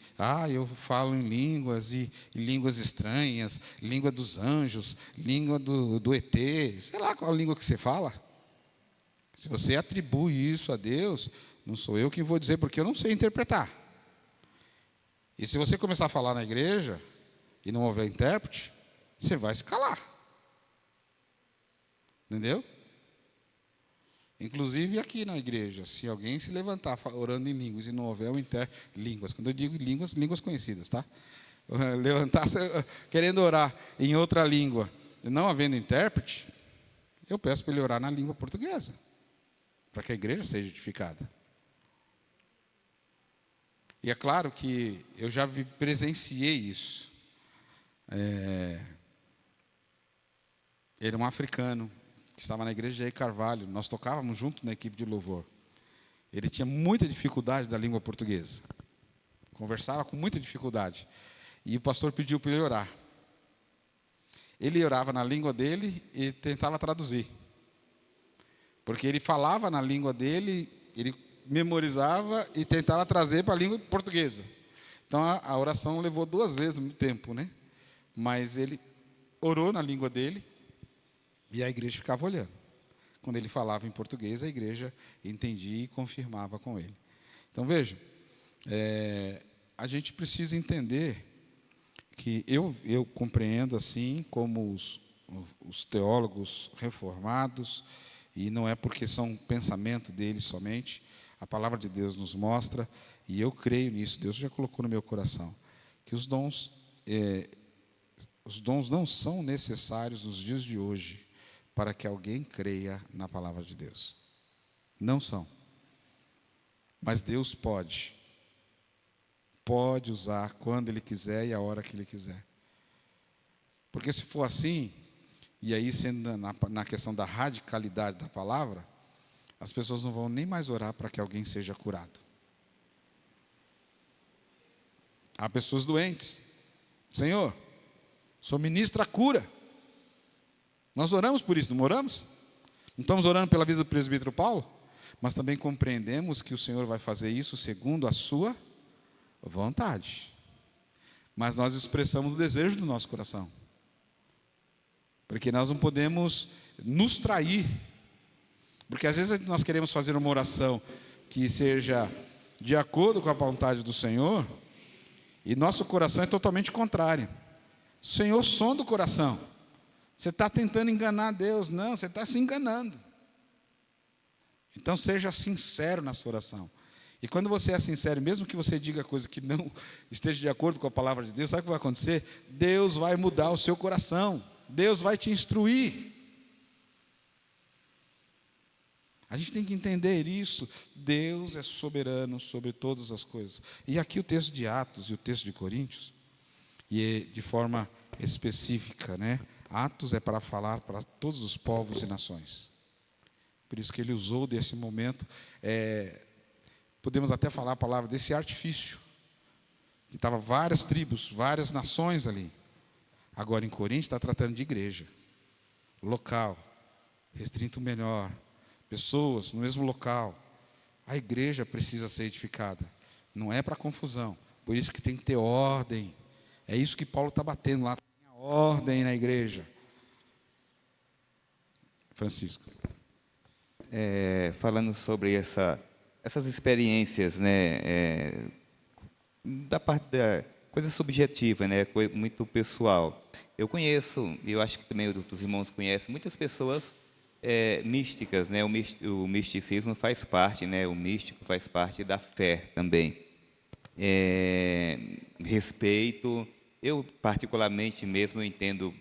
eu falo em línguas, e línguas estranhas, língua dos anjos, língua do ET, sei lá qual a língua que você fala. Se você atribui isso a Deus, não sou eu quem vou dizer, porque eu não sei interpretar. E se você começar a falar na igreja e não houver intérprete, você vai se calar. Entendeu? Inclusive aqui na igreja, se alguém se levantar orando em línguas e não houver línguas, quando eu digo línguas, línguas conhecidas, tá? Levantar querendo orar em outra língua e não havendo intérprete, eu peço para ele orar na língua portuguesa, para que a igreja seja edificada. E é claro que eu já presenciei isso. Ele é um africano que estava na igreja de Jair Carvalho. Nós tocávamos junto na equipe de louvor. Ele tinha muita dificuldade da língua portuguesa. Conversava com muita dificuldade. E o pastor pediu para ele orar. Ele orava na língua dele e tentava traduzir. Porque ele falava na língua dele, ele memorizava e tentava trazer para a língua portuguesa. Então a oração levou 2 vezes no tempo, né? Mas ele orou na língua dele e a igreja ficava olhando. Quando ele falava em português, a igreja entendia e confirmava com ele. Então veja, a gente precisa entender que eu compreendo assim como os teólogos reformados, e não é porque são pensamento deles somente. A palavra de Deus nos mostra, e eu creio nisso, Deus já colocou no meu coração, que os dons não são necessários nos dias de hoje para que alguém creia na palavra de Deus. Não são. Mas Deus pode usar quando Ele quiser e a hora que Ele quiser. Porque se for assim, e aí sendo na questão da radicalidade da palavra, as pessoas não vão nem mais orar para que alguém seja curado. Há pessoas doentes. Senhor, sou ministro a cura. Nós oramos por isso, não oramos? Não estamos orando pela vida do presbítero Paulo? Mas também compreendemos que o Senhor vai fazer isso segundo a sua vontade. Mas nós expressamos o desejo do nosso coração. Porque nós não podemos nos trair. Porque às vezes nós queremos fazer uma oração que seja de acordo com a vontade do Senhor, e nosso coração é totalmente contrário. O Senhor sonda o coração. Você está tentando enganar Deus. Não, você está se enganando. Então, seja sincero na sua oração. E quando você é sincero, mesmo que você diga coisa que não esteja de acordo com a palavra de Deus, sabe o que vai acontecer? Deus vai mudar o seu coração. Deus vai te instruir. A gente tem que entender isso. Deus é soberano sobre todas as coisas. E aqui o texto de Atos e o texto de Coríntios, e de forma específica, né? Atos é para falar para todos os povos e nações. Por isso que ele usou desse momento, podemos até falar a palavra desse artifício, que estava várias tribos, várias nações ali. Agora em Corinto está tratando de igreja, local, restrito menor, pessoas no mesmo local. A igreja precisa ser edificada, não é para confusão, por isso que tem que ter ordem. É isso que Paulo está batendo lá, tem a ordem na igreja. Francisco. Falando sobre essas experiências, né, da parte da coisa subjetiva, né, muito pessoal. Eu conheço, e eu acho que também os irmãos conhecem, muitas pessoas místicas, né, o misticismo faz parte, né, o místico faz parte da fé também. Respeito, eu particularmente mesmo eu entendo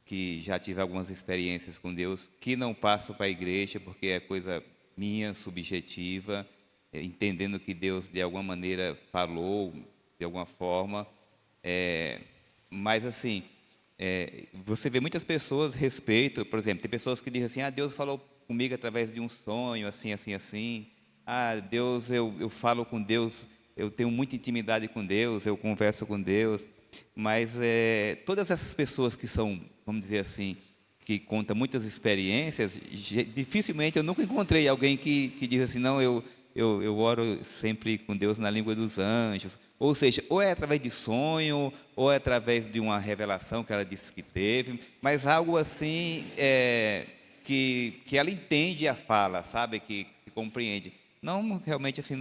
que já tive algumas experiências com Deus que não passo para a igreja porque é coisa minha, subjetiva, entendendo que Deus de alguma maneira falou, de alguma forma, mas assim, você vê muitas pessoas, respeito, por exemplo, tem pessoas que dizem assim, Deus falou comigo através de um sonho, assim, assim, assim, Deus, eu falo com Deus, eu tenho muita intimidade com Deus, eu converso com Deus, mas todas essas pessoas que são, vamos dizer assim, que contam muitas experiências, dificilmente, eu nunca encontrei alguém que diz assim, não, eu oro sempre com Deus na língua dos anjos, ou seja, ou é através de sonho, ou é através de uma revelação que ela disse que teve, mas algo assim que ela entende a fala, sabe, que se compreende. Não realmente assim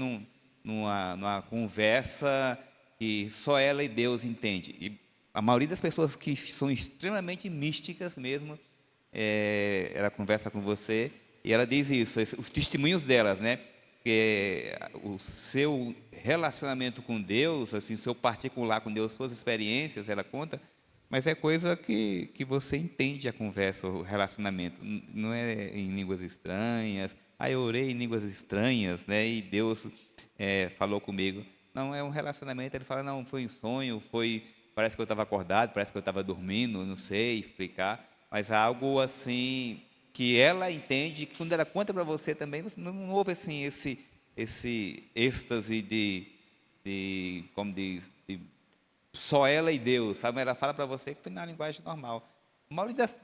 numa conversa que só ela e Deus entende. E a maioria das pessoas que são extremamente místicas mesmo, ela conversa com você e ela diz isso, os testemunhos delas, né? Que o seu relacionamento com Deus, assim, o seu particular com Deus, suas experiências, ela conta, mas é coisa que você entende a conversa, o relacionamento, não é em línguas estranhas. Eu orei em línguas estranhas, né? E Deus falou comigo. Não, é um relacionamento. Ele fala, não, foi um sonho, parece que eu estava acordado, parece que eu estava dormindo, não sei explicar, mas é algo assim que ela entende, que quando ela conta para você também, você não houve assim esse êxtase de como diz, de só ela e Deus, sabe? Ela fala para você que foi na linguagem normal.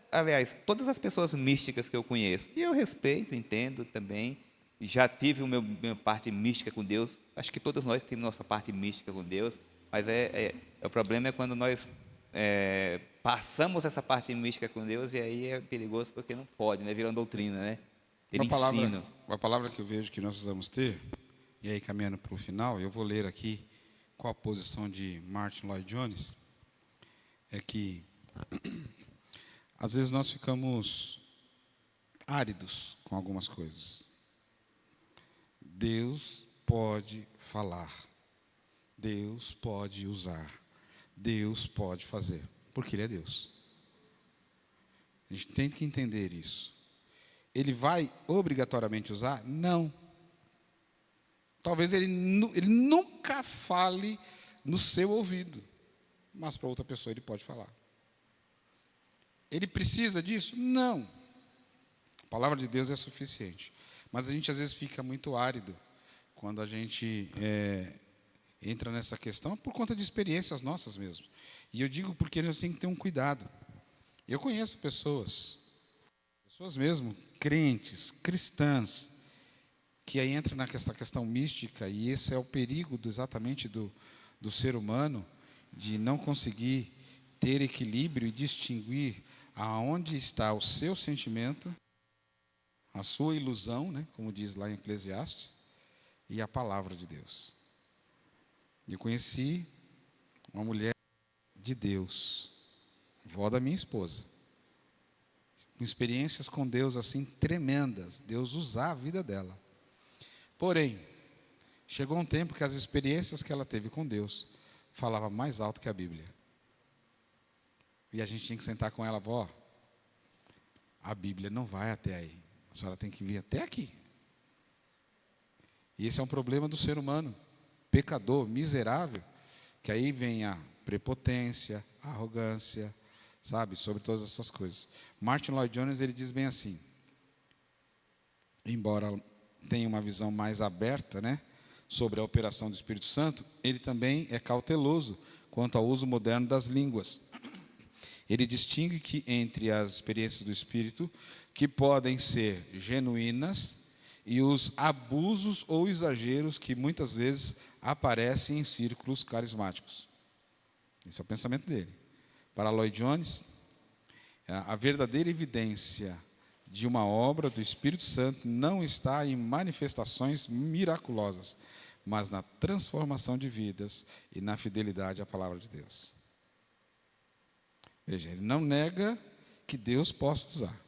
Aliás, todas as pessoas místicas que eu conheço, e eu respeito, entendo também, já tive minha parte mística com Deus, acho que todos nós temos nossa parte mística com Deus, mas o problema é quando nós passamos essa parte mística com Deus, e aí é perigoso porque não pode, né? Vira uma doutrina, né? Uma palavra que eu vejo que nós precisamos ter, e aí caminhando para o final, eu vou ler aqui qual a posição de Martin Lloyd Jones, é que às vezes nós ficamos áridos com algumas coisas. Deus pode falar, Deus pode usar, Deus pode fazer, porque Ele é Deus. A gente tem que entender isso. Ele vai obrigatoriamente usar? Não. Talvez ele nunca fale no seu ouvido, mas para outra pessoa ele pode falar. Ele precisa disso? Não. A palavra de Deus é suficiente. Mas a gente às vezes fica muito árido quando a gente entra nessa questão por conta de experiências nossas mesmo. E eu digo porque nós temos que ter um cuidado. Eu conheço pessoas mesmo, crentes, cristãs, que aí entra nessa questão mística, e esse é o perigo exatamente do ser humano, de não conseguir ter equilíbrio e distinguir aonde está o seu sentimento, a sua ilusão, né, como diz lá em Eclesiastes, e a palavra de Deus. Eu conheci uma mulher de Deus, vó da minha esposa. com experiências com Deus assim tremendas, Deus usar a vida dela. Porém, chegou um tempo que as experiências que ela teve com Deus falavam mais alto que a Bíblia. E a gente tinha que sentar com ela, vó, a Bíblia não vai até aí, a senhora tem que vir até aqui. E esse é um problema do ser humano, pecador, miserável, que aí vem a prepotência, a arrogância, sabe, sobre todas essas coisas. Martin Lloyd-Jones, ele diz bem assim, embora tenha uma visão mais aberta, né, sobre a operação do Espírito Santo, ele também é cauteloso quanto ao uso moderno das línguas. Ele distingue que entre as experiências do Espírito, que podem ser genuínas, e os abusos ou exageros que muitas vezes aparecem em círculos carismáticos. Esse é o pensamento dele. Para Lloyd-Jones, a verdadeira evidência de uma obra do Espírito Santo não está em manifestações miraculosas, mas na transformação de vidas e na fidelidade à palavra de Deus. Veja, ele não nega que Deus possa usar,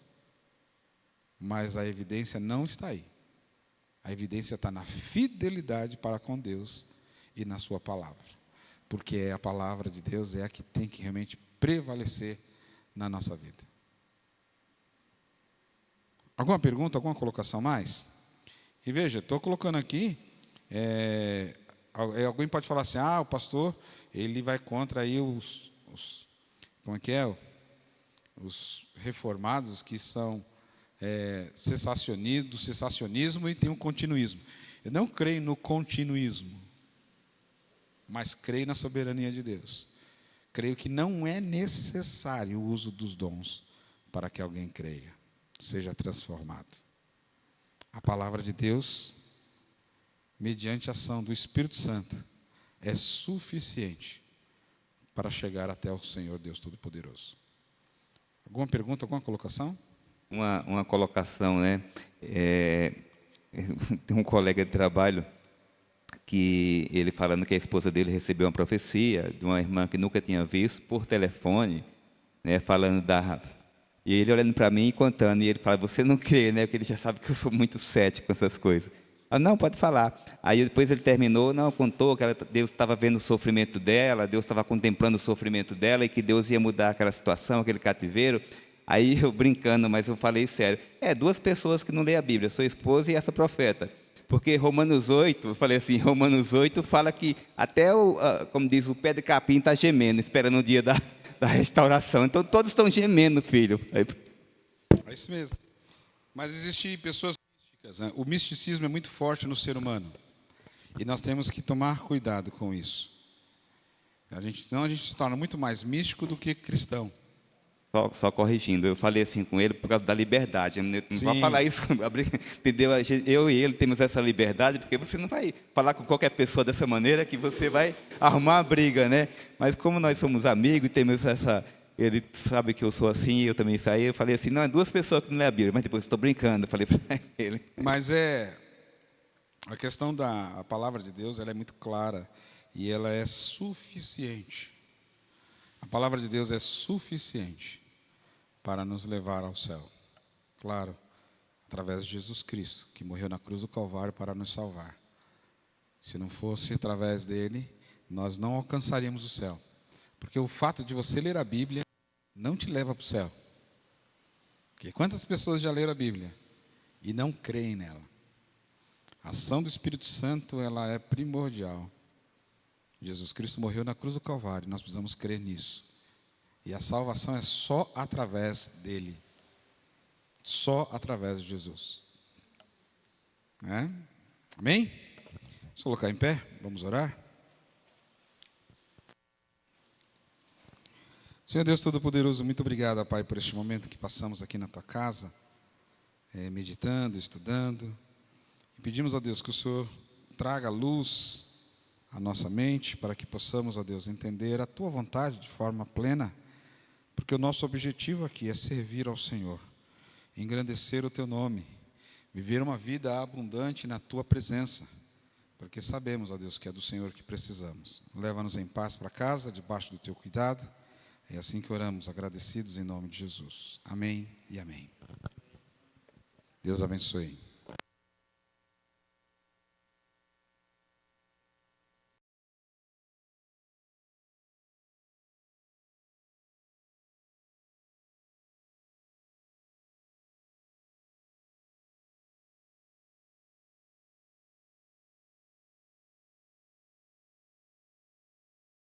mas a evidência não está aí. A evidência está na fidelidade para com Deus e na sua palavra, porque a palavra de Deus é a que tem que realmente prevalecer na nossa vida. Alguma pergunta, alguma colocação mais? E veja, estou colocando aqui, alguém pode falar assim, o pastor, ele vai contra aí como é que é? Os reformados que são do cessacionismo e tem um continuismo. Eu não creio no continuismo, mas creio na soberania de Deus. Creio que não é necessário o uso dos dons para que alguém creia, seja transformado. A palavra de Deus, mediante a ação do Espírito Santo, é suficiente para chegar até o Senhor Deus Todo-Poderoso. Alguma pergunta, alguma colocação? Uma colocação, né? Tem um colega de trabalho que ele falando que a esposa dele recebeu uma profecia de uma irmã que nunca tinha visto por telefone, né? Falando e ele olhando para mim e contando, e ele fala, você não crê, né? Porque ele já sabe que eu sou muito cético com essas coisas. Não, pode falar. Aí depois ele terminou, contou que Deus estava vendo o sofrimento dela, Deus estava contemplando o sofrimento dela e que Deus ia mudar aquela situação, aquele cativeiro. Aí eu brincando, mas eu falei sério. Duas pessoas que não lêem a Bíblia, sua esposa e essa profeta. Porque Romanos 8, eu falei assim, Romanos 8 fala que até, como diz, o pé de capim está gemendo, esperando o dia da restauração. Então todos estão gemendo, filho. É isso mesmo. Mas existem pessoas místicas, né? O misticismo é muito forte no ser humano. E nós temos que tomar cuidado com isso. Senão a gente se torna muito mais místico do que cristão. Só corrigindo, eu falei assim com ele por causa da liberdade. Não vai falar isso, entendeu? Eu e ele temos essa liberdade, porque você não vai falar com qualquer pessoa dessa maneira que você vai arrumar uma briga, né? Mas como nós somos amigos e temos ele sabe que eu sou assim, eu também saí, eu falei assim, não, é duas pessoas que não lê a Bíblia, mas depois estou brincando, eu falei para ele. Mas a questão da palavra de Deus, ela é muito clara e ela é suficiente. A palavra de Deus é suficiente para nos levar ao céu. Claro, através de Jesus Cristo, que morreu na cruz do Calvário para nos salvar. Se não fosse através dele, nós não alcançaríamos o céu. Porque o fato de você ler a Bíblia não te leva para o céu. Porque quantas pessoas já leram a Bíblia e não creem nela? A ação do Espírito Santo, ela é primordial. Jesus Cristo morreu na cruz do Calvário, nós precisamos crer nisso. E a salvação é só através dele. Só através de Jesus. Amém? Vamos colocar em pé, vamos orar? Senhor Deus Todo-Poderoso, muito obrigado, Pai, por este momento que passamos aqui na Tua casa, meditando, estudando. E pedimos a Deus que o Senhor traga luz à nossa mente, para que possamos, ó Deus, entender a Tua vontade de forma plena, porque o nosso objetivo aqui é servir ao Senhor, engrandecer o Teu nome, viver uma vida abundante na Tua presença, porque sabemos, ó Deus, que é do Senhor que precisamos. Leva-nos em paz para casa, debaixo do Teu cuidado, É assim que oramos, agradecidos em nome de Jesus. Amém e amém. Deus abençoe.